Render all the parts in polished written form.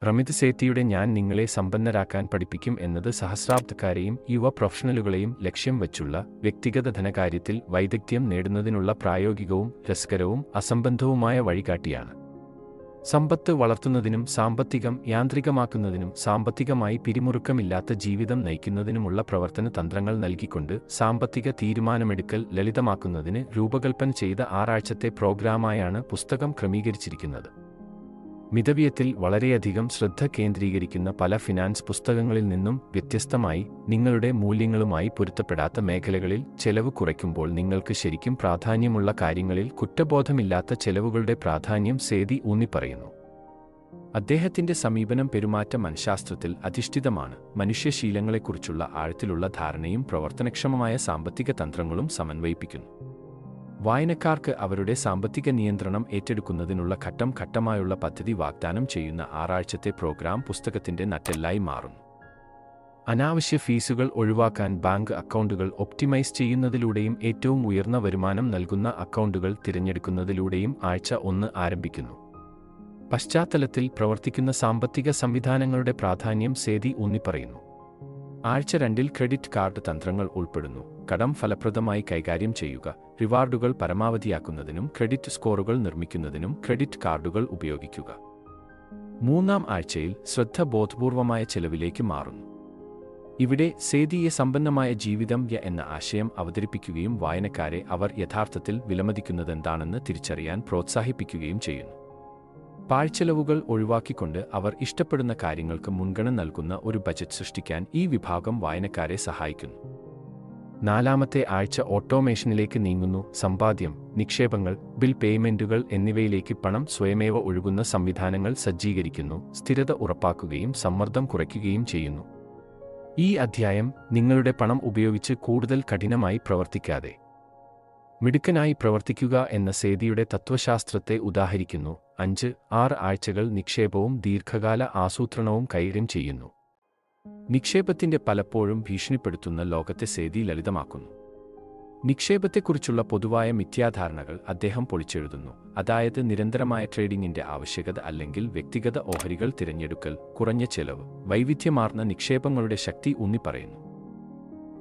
റമിത് സേത്തിയുടെ ഞാൻ നിങ്ങളെ സമ്പന്നരാക്കാൻ പഠിപ്പിക്കും എന്നത് സഹസ്രാബ്ദക്കാരെയും യുവ പ്രൊഫഷണലുകളെയും ലക്ഷ്യം വച്ചുള്ള വ്യക്തിഗത ധനകാര്യത്തിൽ വൈദഗ്ധ്യം നേടുന്നതിനുള്ള പ്രായോഗികവും രസകരവും അസംബന്ധവുമായ വഴികാട്ടിയാണ്. സമ്പത്ത് വളർത്തുന്നതിനും സാമ്പത്തികം യാന്ത്രികമാക്കുന്നതിനും സാമ്പത്തികമായി പിരിമുറുക്കമില്ലാത്ത ജീവിതം നയിക്കുന്നതിനുമുള്ള പ്രവർത്തന തന്ത്രങ്ങൾ നൽകിക്കൊണ്ട് സാമ്പത്തിക തീരുമാനമെടുക്കൽ ലളിതമാക്കുന്നതിന് രൂപകൽപ്പന ചെയ്ത 6 ആഴ്ചത്തെ പ്രോഗ്രാമായാണ് പുസ്തകം ക്രമീകരിച്ചിരിക്കുന്നത്. മിതവ്യയത്തിൽ വളരെയധികം ശ്രദ്ധ കേന്ദ്രീകരിക്കുന്ന പല ഫിനാൻസ് പുസ്തകങ്ങളിൽ നിന്നും വ്യത്യസ്തമായി, നിങ്ങളുടെ മൂല്യങ്ങളുമായി പൊരുത്തപ്പെടാത്ത മേഖലകളിൽ ചെലവ് കുറയ്ക്കുമ്പോൾ നിങ്ങൾക്ക് ശരിക്കും പ്രാധാന്യമുള്ള കാര്യങ്ങളിൽ കുറ്റബോധമില്ലാത്ത ചെലവുകളുടെ പ്രാധാന്യം സേതി ഊന്നിപ്പറയുന്നു. അദ്ദേഹത്തിന്റെ സമീപനം പെരുമാറ്റ മനഃശാസ്ത്രത്തിൽ അധിഷ്ഠിതമാണ്, മനുഷ്യശീലങ്ങളെക്കുറിച്ചുള്ള ആഴത്തിലുള്ള ധാരണയും പ്രവർത്തനക്ഷമമായ സാമ്പത്തിക തന്ത്രങ്ങളും സമന്വയിപ്പിക്കുന്നു. വായനക്കാർക്ക് അവരുടെ സാമ്പത്തിക നിയന്ത്രണം ഏറ്റെടുക്കുന്നതിനുള്ള ഘട്ടം ഘട്ടമായുള്ള പദ്ധതി വാഗ്ദാനം ചെയ്യുന്ന 6 ആഴ്ചത്തെ പ്രോഗ്രാം പുസ്തകത്തിന്റെ നട്ടെല്ലായി മാറുന്നു. അനാവശ്യ ഫീസുകൾ ഒഴിവാക്കാൻ ബാങ്ക് അക്കൗണ്ടുകൾ ഒപ്റ്റിമൈസ് ചെയ്യുന്നതിലൂടെയും ഏറ്റവും ഉയർന്ന വരുമാനം നൽകുന്ന അക്കൗണ്ടുകൾ തിരഞ്ഞെടുക്കുന്നതിലൂടെയും ആഴ്ച 1 ആരംഭിക്കുന്നു. പശ്ചാത്തലത്തിൽ പ്രവർത്തിക്കുന്ന സാമ്പത്തിക സംവിധാനങ്ങളുടെ പ്രാധാന്യം സേതി ഊന്നിപ്പറയുന്നു. ആഴ്ച 2-ൽ ക്രെഡിറ്റ് കാർഡ് തന്ത്രങ്ങൾ ഉൾപ്പെടുന്നു. കടം ഫലപ്രദമായി കൈകാര്യം ചെയ്യുക, റിവാർഡുകൾ പരമാവധിയാക്കുന്നതിനും ക്രെഡിറ്റ് സ്കോറുകൾ നിർമ്മിക്കുന്നതിനും ക്രെഡിറ്റ് കാർഡുകൾ ഉപയോഗിക്കുക. 3-ാം ആഴ്ചയിൽ ശ്രദ്ധ ബോധപൂർവമായ ചെലവിലേക്ക് മാറുന്നു. ഇവിടെ സേതിയെ സമ്പന്നമായ ജീവിതം എന്ന ആശയം അവതരിപ്പിക്കുകയും വായനക്കാരെ അവർ യഥാർത്ഥത്തിൽ വിലമതിക്കുന്നതെന്താണെന്ന് തിരിച്ചറിയാൻ പ്രോത്സാഹിപ്പിക്കുകയും ചെയ്യുന്നു. പാഴ്ചെലവുകൾ ഒഴിവാക്കിക്കൊണ്ട് അവർ ഇഷ്ടപ്പെടുന്ന കാര്യങ്ങൾക്ക് മുൻഗണന നൽകുന്ന ഒരു ബജറ്റ് സൃഷ്ടിക്കാൻ ഈ വിഭാഗം വായനക്കാരെ സഹായിക്കുന്നു. 4-ാമത്തെ ആഴ്ച ഓട്ടോമേഷനിലേക്ക് നീങ്ങുന്നു. സമ്പാദ്യം, നിക്ഷേപങ്ങൾ, ബിൽ പേയ്മെന്റുകൾ എന്നിവയിലേക്ക് പണം സ്വയമേവ ഒഴുകുന്ന സംവിധാനങ്ങൾ സജ്ജീകരിക്കുന്നു, സ്ഥിരത ഉറപ്പാക്കുകയും സമ്മർദ്ദം കുറയ്ക്കുകയും ചെയ്യുന്നു. ഈ അധ്യായം നിങ്ങളുടെ പണം ഉപയോഗിച്ച് കൂടുതൽ കഠിനമായി പ്രവർത്തിക്കാതെ മിടുക്കനായി പ്രവർത്തിക്കുക എന്ന സേതിയുടെ തത്വശാസ്ത്രത്തെ ഉദാഹരിക്കുന്നു. 5-6 ആഴ്ചകൾ നിക്ഷേപവും ദീർഘകാല ആസൂത്രണവും കൈകാര്യം ചെയ്യുന്നു. നിക്ഷേപത്തിന്റെ പലപ്പോഴും ഭീഷണിപ്പെടുത്തുന്ന ലോകത്തെ സേതി ലളിതമാക്കുന്നു. നിക്ഷേപത്തെക്കുറിച്ചുള്ള പൊതുവായ മിഥ്യാധാരണകൾ അദ്ദേഹം പൊളിച്ചെഴുതുന്നു, അതായത് നിരന്തരമായ ട്രേഡിംഗിന്റെ ആവശ്യകത അല്ലെങ്കിൽ വ്യക്തിഗത ഓഹരികൾ തിരഞ്ഞെടുക്കൽ, കുറഞ്ഞ ചെലവ്, വൈവിധ്യമാർന്ന നിക്ഷേപങ്ങളുടെ ശക്തി ഊന്നിപ്പറയുന്നു.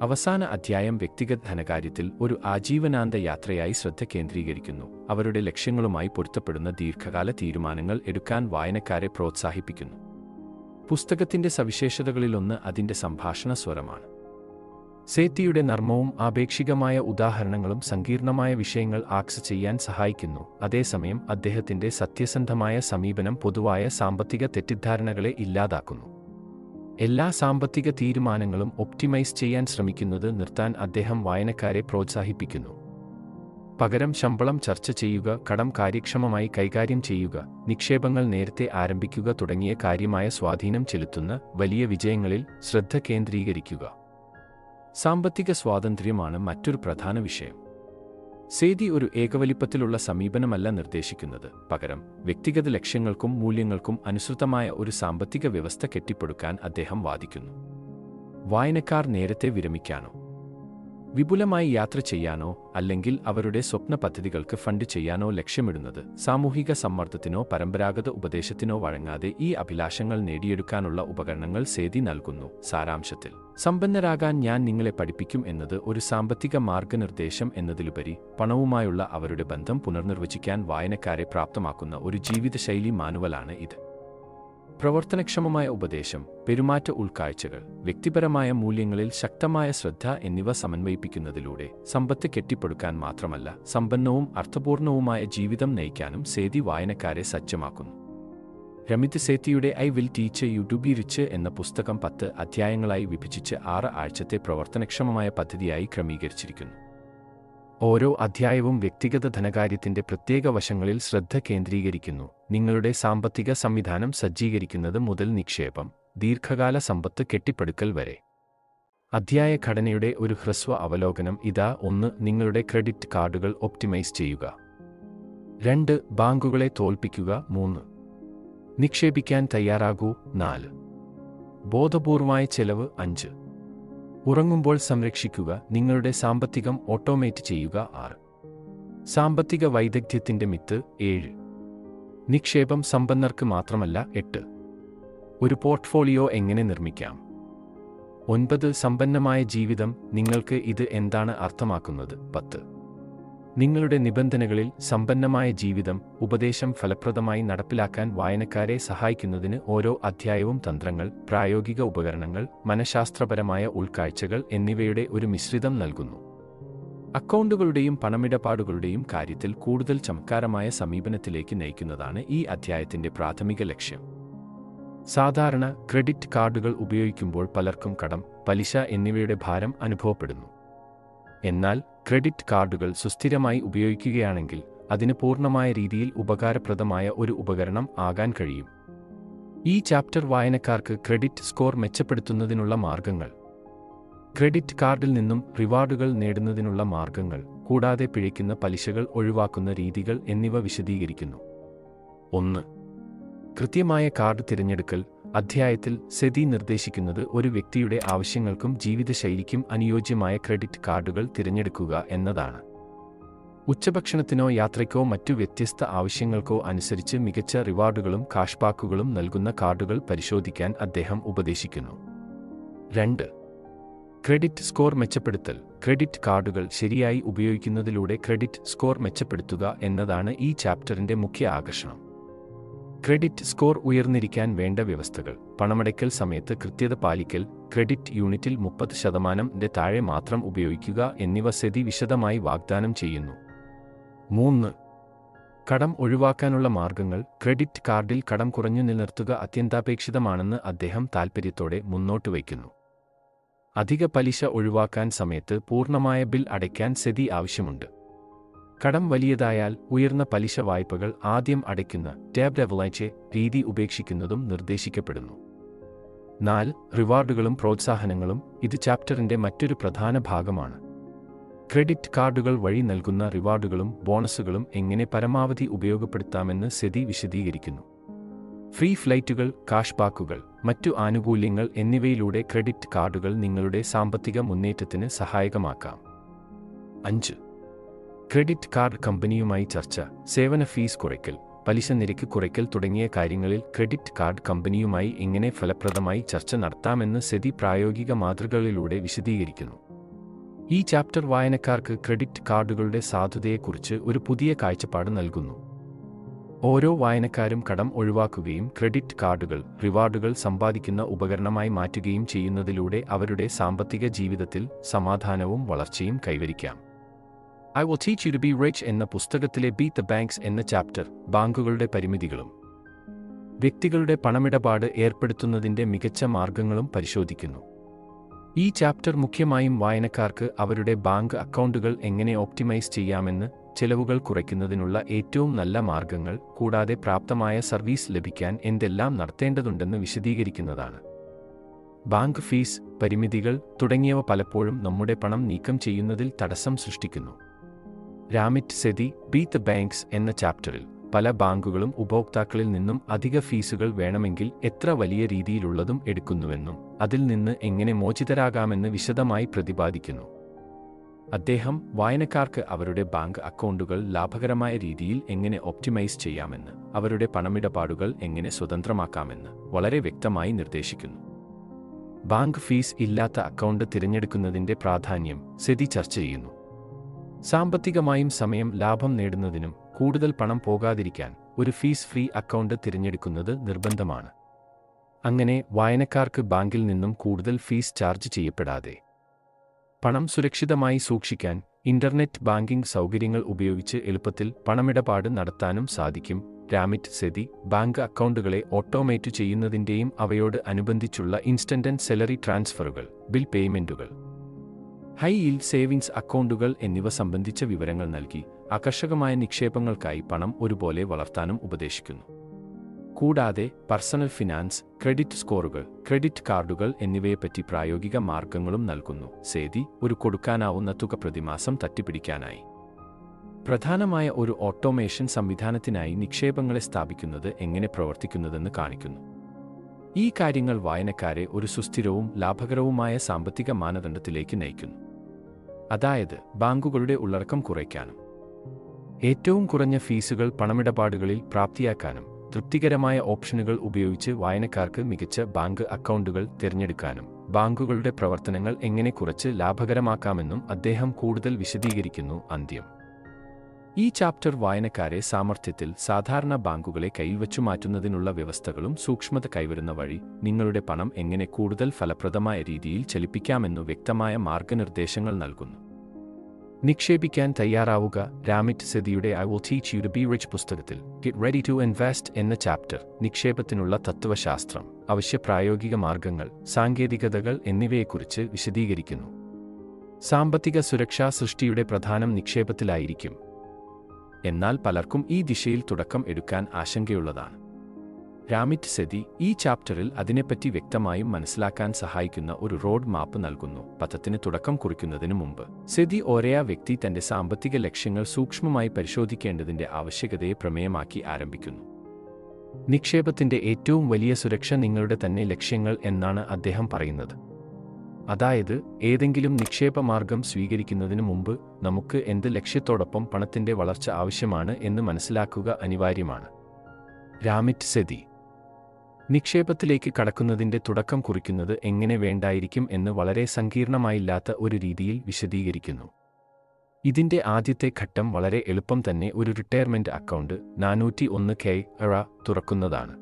അവസാന അധ്യായം വ്യക്തിഗത ധനകാര്യത്തിൽ ഒരു ആജീവനാന്ത യാത്രയായി ശ്രദ്ധ കേന്ദ്രീകരിക്കുന്നു, അവരുടെ ലക്ഷ്യങ്ങളുമായി പൊരുത്തപ്പെടുന്ന ദീർഘകാല തീരുമാനങ്ങൾ എടുക്കാൻ വായനക്കാരെ പ്രോത്സാഹിപ്പിക്കുന്നു. പുസ്തകത്തിന്റെ സവിശേഷതകളിലൊന്ന് അതിന്റെ സംഭാഷണ സ്വരമാണ്. സേത്തിയുടെ നർമ്മവും ആപേക്ഷികമായ ഉദാഹരണങ്ങളും സങ്കീർണമായ വിഷയങ്ങൾ ആക്സസ് ചെയ്യാൻ സഹായിക്കുന്നു. അതേസമയം അദ്ദേഹത്തിന്റെ സത്യസന്ധമായ സമീപനം പൊതുവായ സാമ്പത്തിക തെറ്റിദ്ധാരണകളെ ഇല്ലാതാക്കുന്നു. എല്ലാ സാമ്പത്തിക തീരുമാനങ്ങളും ഒപ്റ്റിമൈസ് ചെയ്യാൻ ശ്രമിക്കുന്നത് നിർത്താൻ അദ്ദേഹം വായനക്കാരെ പ്രോത്സാഹിപ്പിക്കുന്നു. പകരം ശമ്പളം ചർച്ച ചെയ്യുക, കടം കാര്യക്ഷമമായി കൈകാര്യം ചെയ്യുക, നിക്ഷേപങ്ങൾ നേരത്തെ ആരംഭിക്കുക തുടങ്ങിയ കാര്യമായ സ്വാധീനം ചെലുത്തുന്ന വലിയ വിജയങ്ങളിൽ ശ്രദ്ധ കേന്ദ്രീകരിക്കുക. സാമ്പത്തിക സ്വാതന്ത്ര്യമാണ് മറ്റൊരു പ്രധാന വിഷയം. സേതി ഒരു ഏകവലിപ്പത്തിലുള്ള സമീപനമല്ല നിർദ്ദേശിക്കുന്നത്, പകരം വ്യക്തിഗത ലക്ഷ്യങ്ങൾക്കും മൂല്യങ്ങൾക്കും അനുസൃതമായ ഒരു സാമ്പത്തിക വ്യവസ്ഥ കെട്ടിപ്പടുക്കാൻ അദ്ദേഹം വാദിക്കുന്നു. വായനക്കാർ നേരത്തെ വിരമിക്കാനോ, വിപുലമായി യാത്ര ചെയ്യാനോ അല്ലെങ്കിൽ അവരുടെ സ്വപ്ന പദ്ധതികൾക്ക് ഫണ്ട് ചെയ്യാനോ ലക്ഷ്യമിടുന്നത് സാമൂഹിക സമ്മർദ്ദത്തിനോ പരമ്പരാഗത ഉപദേശത്തിനോ വഴങ്ങാതെ ഈ അഭിലാഷങ്ങൾ നേടിയെടുക്കാനുള്ള ഉപകരണങ്ങൾ സേതി നൽകുന്നു. സാരാംശത്തിൽ, സമ്പന്നരാകാൻ ഞാൻ നിങ്ങളെ പഠിപ്പിക്കും എന്നത് ഒരു സാമ്പത്തിക മാർഗനിർദ്ദേശം എന്നതിലുപരി പണവുമായുള്ള അവരുടെ ബന്ധം പുനർനിർവചിക്കാൻ വായനക്കാരെ പ്രാപ്തമാക്കുന്ന ഒരു ജീവിതശൈലി മാനുവലാണ് ഇത്. പ്രവർത്തനക്ഷമമായ ഉപദേശം, പെരുമാറ്റ ഉൾക്കാഴ്ചകൾ, വ്യക്തിപരമായ മൂല്യങ്ങളിൽ ശക്തമായ ശ്രദ്ധ എന്നിവ സമന്വയിപ്പിക്കുന്നതിലൂടെ സമ്പത്ത് കെട്ടിപ്പടുക്കാൻ മാത്രമല്ല സമ്പന്നവും അർത്ഥപൂർണവുമായ ജീവിതം നയിക്കാനും സേതി വായനക്കാരെ സജ്ജമാക്കുന്നു. രമിത് സേത്തിയുടെ I will teach you to be rich എന്ന പുസ്തകം 10 അധ്യായങ്ങളായി വിഭജിച്ച് 6 ആഴ്ചത്തെ പ്രവർത്തനക്ഷമമായ പദ്ധതിയായി ക്രമീകരിച്ചിരിക്കുന്നു. ഓരോ അധ്യായവും വ്യക്തിഗത ധനകാര്യത്തിന്റെ പ്രത്യേക വശങ്ങളിൽ ശ്രദ്ധ കേന്ദ്രീകരിക്കുന്നു, നിങ്ങളുടെ സാമ്പത്തിക സംവിധാനം സജ്ജീകരിക്കുന്നത് മുതൽ നിക്ഷേപം, ദീർഘകാല സമ്പത്ത് കെട്ടിപ്പടുക്കൽ വരെ. അധ്യായ ഘടനയുടെ ഒരു ഹ്രസ്വ അവലോകനം ഇതാ. 1. നിങ്ങളുടെ ക്രെഡിറ്റ് കാർഡുകൾ ഒപ്റ്റിമൈസ് ചെയ്യുക. 2. ബാങ്കുകളെ തോൽപ്പിക്കുക. 3. നിക്ഷേപിക്കാൻ തയ്യാറാകൂ. 4. ബോധപൂർവമായ ചെലവ്. 5. ഉറങ്ങുമ്പോൾ സംരക്ഷിക്കുക, നിങ്ങളുടെ സാമ്പത്തികം ഓട്ടോമേറ്റ് ചെയ്യുക. 6. സാമ്പത്തിക വൈദഗ്ധ്യത്തിന്റെ മിത്ത്. 7. നിക്ഷേപം സമ്പന്നർക്ക് മാത്രമല്ല. 8. ഒരു പോർട്ട്ഫോളിയോ എങ്ങനെ നിർമ്മിക്കാം? 9 സമ്പന്നമായ ജീവിതം. നിങ്ങൾക്ക് ഇത് എന്താണ് അർത്ഥമാക്കുന്നത്? 10 നിങ്ങളുടെ നിബന്ധനകളിൽ സമ്പന്നമായ ജീവിതം ഉപദേശം ഫലപ്രദമായി നടപ്പിലാക്കാൻ വായനക്കാരെ സഹായിക്കുന്നതിന് ഓരോ അധ്യായവും തന്ത്രങ്ങൾ, പ്രായോഗിക ഉപകരണങ്ങൾ, മനഃശാസ്ത്രപരമായ ഉൾക്കാഴ്ചകൾ എന്നിവയുടെ ഒരു മിശ്രിതം നൽകുന്നു. അക്കൗണ്ടുകളുടെയും പണമിടപാടുകളുടെയും കാര്യത്തിൽ കൂടുതൽ ചമത്കാരമായ സമീപനത്തിലേക്ക് നയിക്കുന്നതാണ് ഈ അധ്യായത്തിന്റെ പ്രാഥമിക ലക്ഷ്യം. സാധാരണ ക്രെഡിറ്റ് കാർഡുകൾ ഉപയോഗിക്കുമ്പോൾ പലർക്കും കടം, പലിശ എന്നിവയുടെ ഭാരം അനുഭവപ്പെടുന്നു. എന്നാൽ ക്രെഡിറ്റ് കാർഡുകൾ സുസ്ഥിരമായി ഉപയോഗിക്കുകയാണെങ്കിൽ അതിന് പൂർണ്ണമായ രീതിയിൽ ഉപകാരപ്രദമായ ഒരു ഉപകരണം ആകാൻ കഴിയും. ഈ ചാപ്റ്റർ വായനക്കാർക്ക് ക്രെഡിറ്റ് സ്കോർ മെച്ചപ്പെടുത്തുന്നതിനുള്ള മാർഗങ്ങൾ, ക്രെഡിറ്റ് കാർഡിൽ നിന്നും റിവാർഡുകൾ നേടുന്നതിനുള്ള മാർഗങ്ങൾ, കൂടാതെ പിഴയ്ക്കുന്ന പലിശകൾ ഒഴിവാക്കുന്ന രീതികൾ എന്നിവ വിശദീകരിക്കുന്നു. 1. കൃത്യമായ കാർഡ് തിരഞ്ഞെടുക്കൽ. അധ്യായത്തിൽ സെതി നിർദ്ദേശിക്കുന്നത് ഒരു വ്യക്തിയുടെ ആവശ്യങ്ങൾക്കും ജീവിതശൈലിക്കും അനുയോജ്യമായ ക്രെഡിറ്റ് കാർഡുകൾ തിരഞ്ഞെടുക്കുക എന്നതാണ്. ഉച്ചഭക്ഷണത്തിനോ യാത്രയ്ക്കോ മറ്റു വ്യത്യസ്ത ആവശ്യങ്ങൾക്കോ അനുസരിച്ച് മികച്ച റിവാർഡുകളും കാഷ്ബാക്കുകളും നൽകുന്ന കാർഡുകൾ പരിശോധിക്കാൻ അദ്ദേഹം ഉപദേശിക്കുന്നു. 2. ക്രെഡിറ്റ് സ്കോർ മെച്ചപ്പെടുത്തൽ. ക്രെഡിറ്റ് കാർഡുകൾ ശരിയായി ഉപയോഗിക്കുന്നതിലൂടെ ക്രെഡിറ്റ് സ്കോർ മെച്ചപ്പെടുത്തുക എന്നതാണ് ഈ ചാപ്റ്ററിന്റെ മുഖ്യ ആകർഷണം. ക്രെഡിറ്റ് സ്കോർ ഉയർന്നിരിക്കാൻ വേണ്ട വ്യവസ്ഥകൾ: പണമടയ്ക്കൽ സമയത്ത് കൃത്യത പാലിക്കൽ, ക്രെഡിറ്റ് യൂണിറ്റിൽ 30% താഴെ മാത്രം ഉപയോഗിക്കുക എന്നിവ സെതി വിശദമായി വാഗ്ദാനം ചെയ്യുന്നു. 3. കടം ഒഴിവാക്കാനുള്ള മാർഗങ്ങൾ. ക്രെഡിറ്റ് കാർഡിൽ കടം കുറഞ്ഞു നിലനിർത്തുക അത്യന്താപേക്ഷിതമാണെന്ന് അദ്ദേഹം താൽപ്പര്യത്തോടെ മുന്നോട്ട് വയ്ക്കുന്നു. അധിക പലിശ ഒഴിവാക്കാൻ സമയത്ത് പൂർണ്ണമായ ബിൽ അടയ്ക്കാൻ സെതി ആവശ്യമുണ്ട്. കടം വലിയതായാൽ ഉയർന്ന പലിശ വായ്പകൾ ആദ്യം അടയ്ക്കുന്ന ടാബ് ഡെവലൈച്ച് രീതി ഉപേക്ഷിക്കുന്നതും നിർദ്ദേശിക്കപ്പെടുന്നു. 4. റിവാർഡുകളും പ്രോത്സാഹനങ്ങളും. ഇത് ചാപ്റ്ററിന്റെ മറ്റൊരു പ്രധാന ഭാഗമാണ്. ക്രെഡിറ്റ് കാർഡുകൾ വഴി നൽകുന്ന റിവാർഡുകളും ബോണസുകളും എങ്ങനെ പരമാവധി ഉപയോഗപ്പെടുത്താമെന്ന് സെതി വിശദീകരിക്കുന്നു. ഫ്രീ ഫ്ലൈറ്റുകൾ, കാഷ്ബാക്കുകൾ, മറ്റു ആനുകൂല്യങ്ങൾ എന്നിവയിലൂടെ ക്രെഡിറ്റ് കാർഡുകൾ നിങ്ങളുടെ സാമ്പത്തിക മുന്നേറ്റത്തിന് സഹായകമാക്കാം. 5. ക്രെഡിറ്റ് കാർഡ് കമ്പനിയുമായി ചർച്ച. സേവന ഫീസ് കുറയ്ക്കൽ, പലിശ നിരക്ക് കുറയ്ക്കൽ തുടങ്ങിയ കാര്യങ്ങളിൽ ക്രെഡിറ്റ് കാർഡ് കമ്പനിയുമായി എങ്ങനെ ഫലപ്രദമായി ചർച്ച നടത്താമെന്ന് സെതി പ്രായോഗിക മാതൃകകളിലൂടെ വിശദീകരിക്കുന്നു. ഈ ചാപ്റ്റർ വായനക്കാർക്ക് ക്രെഡിറ്റ് കാർഡുകളുടെ സാധുതയെക്കുറിച്ച് ഒരു പുതിയ കാഴ്ചപ്പാട് നൽകുന്നു. ഓരോ വായനക്കാരും കടം ഒഴിവാക്കുകയും ക്രെഡിറ്റ് കാർഡുകൾ റിവാർഡുകൾ സമ്പാദിക്കുന്ന ഉപകരണമായി മാറ്റുകയും ചെയ്യുന്നതിലൂടെ അവരുടെ സാമ്പത്തിക ജീവിതത്തിൽ സമാധാനവും വളർച്ചയും കൈവരിക്കാം. I will teach you to be rich എന്ന പുസ്തകത്തിലെ ബീറ്റ് ദ ബാങ്ക്സ് എന്ന ചാപ്റ്റർ ബാങ്കുകളുടെ പരിമിതികളും വ്യക്തികളുടെ പണമിടപാട് ഏർപ്പെടുത്തുന്നതിന്റെ മികച്ച മാർഗങ്ങളും പരിശോധിക്കുന്നു. ഈ ചാപ്റ്റർ മുഖ്യമായും വായനക്കാർക്ക് അവരുടെ ബാങ്ക് അക്കൗണ്ടുകൾ എങ്ങനെ ഓപ്റ്റിമൈസ് ചെയ്യാമെന്ന്, ചെലവുകൾ കുറയ്ക്കുന്നതിനുള്ള ഏറ്റവും നല്ല മാർഗങ്ങൾ, കൂടാതെ പ്രാപ്തമായ സർവീസ് ലഭിക്കാൻ എന്തെല്ലാം നടത്തേണ്ടതുണ്ടെന്ന് വിശദീകരിക്കുന്നതാണ്. ബാങ്ക് ഫീസ്, പരിമിതികൾ തുടങ്ങിയവ പലപ്പോഴും നമ്മുടെ പണം നീക്കം ചെയ്യുന്നതിൽ തടസ്സം സൃഷ്ടിക്കുന്നു. രാമിറ്റ് സെതി ബീറ്റ് ദ ബാങ്ക്സ് എന്ന ചാപ്റ്ററിൽ പല ബാങ്കുകളും ഉപഭോക്താക്കളിൽ നിന്നും അധിക ഫീസുകൾ വേണമെങ്കിൽ എത്ര വലിയ രീതിയിലുള്ളതും എടുക്കുന്നുവെന്നും അതിൽ നിന്ന് എങ്ങനെ മോചിതരാകാമെന്ന് വിശദമായി പ്രതിപാദിക്കുന്നു. അദ്ദേഹം വായനക്കാർക്ക് അവരുടെ ബാങ്ക് അക്കൗണ്ടുകൾ ലാഭകരമായ രീതിയിൽ എങ്ങനെ ഒപ്റ്റിമൈസ് ചെയ്യാമെന്ന്, അവരുടെ പണമിടപാടുകൾ എങ്ങനെ സ്വതന്ത്രമാക്കാമെന്ന് വളരെ വ്യക്തമായി നിർദ്ദേശിക്കുന്നു. ബാങ്ക് ഫീസ് ഇല്ലാത്ത അക്കൗണ്ട് തിരഞ്ഞെടുക്കുന്നതിന്റെ പ്രാധാന്യം സെതി ചർച്ച ചെയ്യുന്നു. സാമ്പത്തികമായും സമയം ലാഭം നേടുന്നതിനും കൂടുതൽ പണം പോകാതിരിക്കാൻ ഒരു ഫീസ് ഫ്രീ അക്കൗണ്ട് തിരഞ്ഞെടുക്കുന്നത് നിർബന്ധമാണ്. അങ്ങനെ വായനക്കാർക്ക് ബാങ്കിൽ നിന്നും കൂടുതൽ ഫീസ് ചാർജ് ചെയ്യപ്പെടാതെ പണം സുരക്ഷിതമായി സൂക്ഷിക്കാൻ ഇന്റർനെറ്റ് ബാങ്കിംഗ് സൗകര്യങ്ങൾ ഉപയോഗിച്ച് എളുപ്പത്തിൽ പണമിടപാട് നടത്താനും സാധിക്കും. രാമിറ്റ് സെതി ബാങ്ക് അക്കൗണ്ടുകളെ ഓട്ടോമേറ്റ് ചെയ്യുന്നതിന്റെയും അവയോട് അനുബന്ധിച്ചുള്ള ഇൻസ്റ്റന്റ് സെലറി ട്രാൻസ്ഫറുകൾ, ബിൽ പേയ്മെന്റുകൾ, ഹൈ യീൽഡ് സേവിങ്സ് അക്കൗണ്ടുകൾ എന്നിവ സംബന്ധിച്ച വിവരങ്ങൾ നൽകി ആകർഷകമായ നിക്ഷേപങ്ങൾക്കായി പണം ഒരുപോലെ വളർത്താനും ഉപദേശിക്കുന്നു. കൂടാതെ പേഴ്സണൽ ഫിനാൻസ്, ക്രെഡിറ്റ് സ്കോറുകൾ, ക്രെഡിറ്റ് കാർഡുകൾ എന്നിവയെപ്പറ്റി പ്രായോഗിക മാർഗങ്ങളും നൽകുന്നു. സെതി ഒരു കൊടുക്കാനാവുന്ന തുക പ്രതിമാസം തട്ടിപ്പിടിക്കാനായി പ്രധാനമായ ഒരു ഓട്ടോമേഷൻ സംവിധാനത്തിനായി നിക്ഷേപങ്ങളെ സ്ഥാപിക്കുന്നത് എങ്ങനെ പ്രവർത്തിക്കുന്നതെന്ന് കാണിക്കുന്നു. ഈ കാര്യങ്ങൾ വായനക്കാരെ ഒരു സുസ്ഥിരവും ലാഭകരവുമായ സാമ്പത്തിക മാനദണ്ഡത്തിലേക്ക് നയിക്കുന്നു. അതായത് ബാങ്കുകളുടെ ഉള്ളടക്കം കുറയ്ക്കാനും ഏറ്റവും കുറഞ്ഞ ഫീസുകൾ പണമിടപാടുകളിൽ പ്രാപ്തിയാക്കാനും തൃപ്തികരമായ ഓപ്ഷനുകൾ ഉപയോഗിച്ച് വായനക്കാർക്ക് മികച്ച ബാങ്ക് അക്കൗണ്ടുകൾ തിരഞ്ഞെടുക്കാനും ബാങ്കുകളുടെ പ്രവർത്തനങ്ങൾ എങ്ങനെ കുറച്ച് ലാഭകരമാക്കാമെന്നും അദ്ദേഹം കൂടുതൽ വിശദീകരിക്കുന്നു. അന്ത്യം. ഈ ചാപ്റ്റർ വായനക്കാരെ സാമർത്ഥ്യത്തിൽ സാധാരണ ബാങ്കുകളെ കൈവച്ചു മാറ്റുന്നതിനുള്ള വ്യവസ്ഥകളും സൂക്ഷ്മത കൈവരുന്ന വഴി നിങ്ങളുടെ പണം എങ്ങനെ കൂടുതൽ ഫലപ്രദമായ രീതിയിൽ ചലിപ്പിക്കാമെന്നു വ്യക്തമായ മാർഗനിർദ്ദേശങ്ങൾ നൽകുന്നു. നിക്ഷേപിക്കാൻ തയ്യാറാവുക. രാമിറ്റ് സെതിയുടെ I will teach you to be rich പുസ്തകത്തിൽ ഗെറ്റ് റെഡി ടു ഇൻവെസ്റ്റ് എന്ന ചാപ്റ്റർ നിക്ഷേപത്തിനുള്ള തത്വശാസ്ത്രം, അവശ്യ പ്രായോഗിക മാർഗങ്ങൾ, സാങ്കേതികതകൾ എന്നിവയെക്കുറിച്ച് വിശദീകരിക്കുന്നു. സാമ്പത്തിക സുരക്ഷാ സൃഷ്ടിയുടെ പ്രധാനം നിക്ഷേപത്തിലായിരിക്കും. എന്നാൽ പലർക്കും ഈ ദിശയിൽ തുടക്കം എടുക്കാൻ ആശങ്കയുള്ളതാണ്. രാമിറ്റ് സെതി ഈ ചാപ്റ്ററിൽ അതിനെപ്പറ്റി വ്യക്തമായും മനസ്സിലാക്കാൻ സഹായിക്കുന്ന ഒരു റോഡ് മാപ്പ് നൽകുന്നു. പഥത്തിന് തുടക്കം കുറിക്കുന്നതിന് മുമ്പ് സെതി ഓരോ വ്യക്തി തന്റെ സാമ്പത്തിക ലക്ഷ്യങ്ങൾ സൂക്ഷ്മമായി പരിശോധിക്കേണ്ടതിന്റെ ആവശ്യകതയെ പ്രമേയമാക്കി ആരംഭിക്കുന്നു. നിക്ഷേപത്തിന്റെ ഏറ്റവും വലിയ സുരക്ഷ നിങ്ങളുടെ തന്നെ ലക്ഷ്യങ്ങൾ എന്നാണ് അദ്ദേഹം പറയുന്നത്. അതായത്, ഏതെങ്കിലും നിക്ഷേപ മാർഗം സ്വീകരിക്കുന്നതിന് മുമ്പ് നമുക്ക് എന്ത് ലക്ഷ്യത്തോടൊപ്പം പണത്തിന്റെ വളർച്ച ആവശ്യമാണ് എന്ന് മനസ്സിലാക്കുക അനിവാര്യമാണ്. രാമിറ്റ് സെതി നിക്ഷേപത്തിലേക്ക് കടക്കുന്നതിന്റെ തുടക്കം കുറിക്കുന്നത് എങ്ങനെ വേണ്ടായിരിക്കും എന്ന് വളരെ സങ്കീർണമായില്ലാത്ത ഒരു രീതിയിൽ വിശദീകരിക്കുന്നു. ഇതിന്റെ ആദ്യത്തെ ഘട്ടം വളരെ എളുപ്പം തന്നെ ഒരു റിട്ടയർമെന്റ് അക്കൗണ്ട് 401k തുറക്കുന്നതാണ്.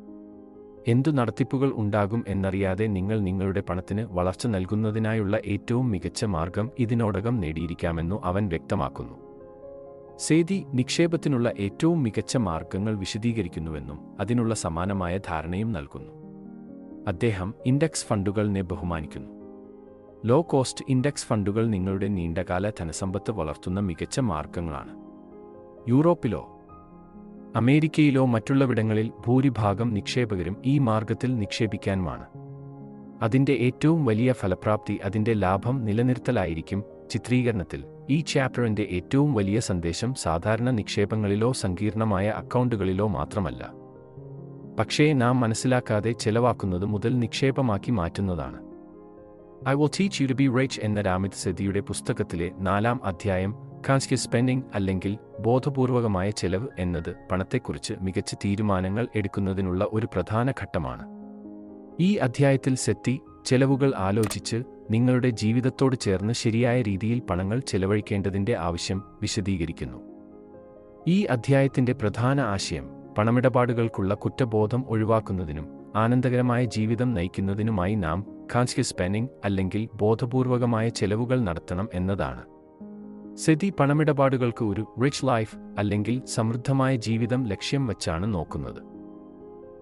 എന്തു നടത്തിപ്പുകൾ ഉണ്ടാകും എന്നറിയാതെ നിങ്ങൾ നിങ്ങളുടെ പണത്തിന് വളർച്ച നൽകുന്നതിനായുള്ള ഏറ്റവും മികച്ച മാർഗം ഇതിനോടകം നേടിയിരിക്കാമെന്നു അവൻ വ്യക്തമാക്കുന്നു. സേതി നിക്ഷേപത്തിനുള്ള ഏറ്റവും മികച്ച മാർഗങ്ങൾ വിശദീകരിക്കുന്നുവെന്നും അതിനുള്ള സമാനമായ ധാരണയും നൽകുന്നു. അദ്ദേഹം ഇൻഡെക്സ് ഫണ്ടുകളെ ബഹുമാനിക്കുന്നു. ലോ കോസ്റ്റ് ഇൻഡെക്സ് ഫണ്ടുകൾ നിങ്ങളുടെ നീണ്ടകാല ധനസമ്പത്ത് വളർത്തുന്ന മികച്ച മാർഗങ്ങളാണ്. യൂറോപ്പിലോ അമേരിക്കയിലോ മറ്റുള്ളവിടങ്ങളിൽ ഭൂരിഭാഗം നിക്ഷേപകരും ഈ മാർഗത്തിൽ നിക്ഷേപിക്കാനുമാണ്. അതിന്റെ ഏറ്റവും വലിയ ഫലപ്രാപ്തി അതിന്റെ ലാഭം നിലനിർത്തലായിരിക്കും. ചിത്രീകരണത്തിൽ ഈ ചാപ്റ്ററിന്റെ ഏറ്റവും വലിയ സന്ദേശം സാധാരണ നിക്ഷേപങ്ങളിലോ സങ്കീർണമായ അക്കൗണ്ടുകളിലോ മാത്രമല്ല, പക്ഷേ നാം മനസ്സിലാക്കാതെ ചെലവാക്കുന്നത് മുതൽ നിക്ഷേപമാക്കി മാറ്റുന്നതാണ്. I will teach you to be rich എന്ന രാമിറ്റ് സെതിയുടെ പുസ്തകത്തിലെ 4-ാം അധ്യായം കോൺഷ്യസ് സ്പെൻഡിംഗ് അല്ലെങ്കിൽ ബോധപൂർവകമായ ചെലവ് എന്നത് പണത്തെക്കുറിച്ച് മികച്ച തീരുമാനങ്ങൾ എടുക്കുന്നതിനുള്ള ഒരു പ്രധാന ഘട്ടമാണ്. ഈ അധ്യായത്തിൽ സെത്തി ചെലവുകൾ ആലോചിച്ച് നിങ്ങളുടെ ജീവിതത്തോട് ചേർന്ന് ശരിയായ രീതിയിൽ പണങ്ങൾ ചെലവഴിക്കേണ്ടതിന്റെ ആവശ്യം വിശദീകരിക്കുന്നു. ഈ അധ്യായത്തിന്റെ പ്രധാന ആശയം പണമിടപാടുകൾക്കുള്ള കുറ്റബോധം ഒഴിവാക്കുന്നതിനും ആനന്ദകരമായ ജീവിതം നയിക്കുന്നതിനുമായി നാം കോൺഷ്യസ് സ്പെൻഡിംഗ് അല്ലെങ്കിൽ ബോധപൂർവകമായ ചെലവുകൾ നടത്തണം എന്നതാണ്. സെതി പണമിടപാടുകൾക്ക് ഒരു റിച്ച് ലൈഫ് അല്ലെങ്കിൽ സമൃദ്ധമായ ജീവിതം ലക്ഷ്യം വച്ചാണ് നോക്കുന്നത്.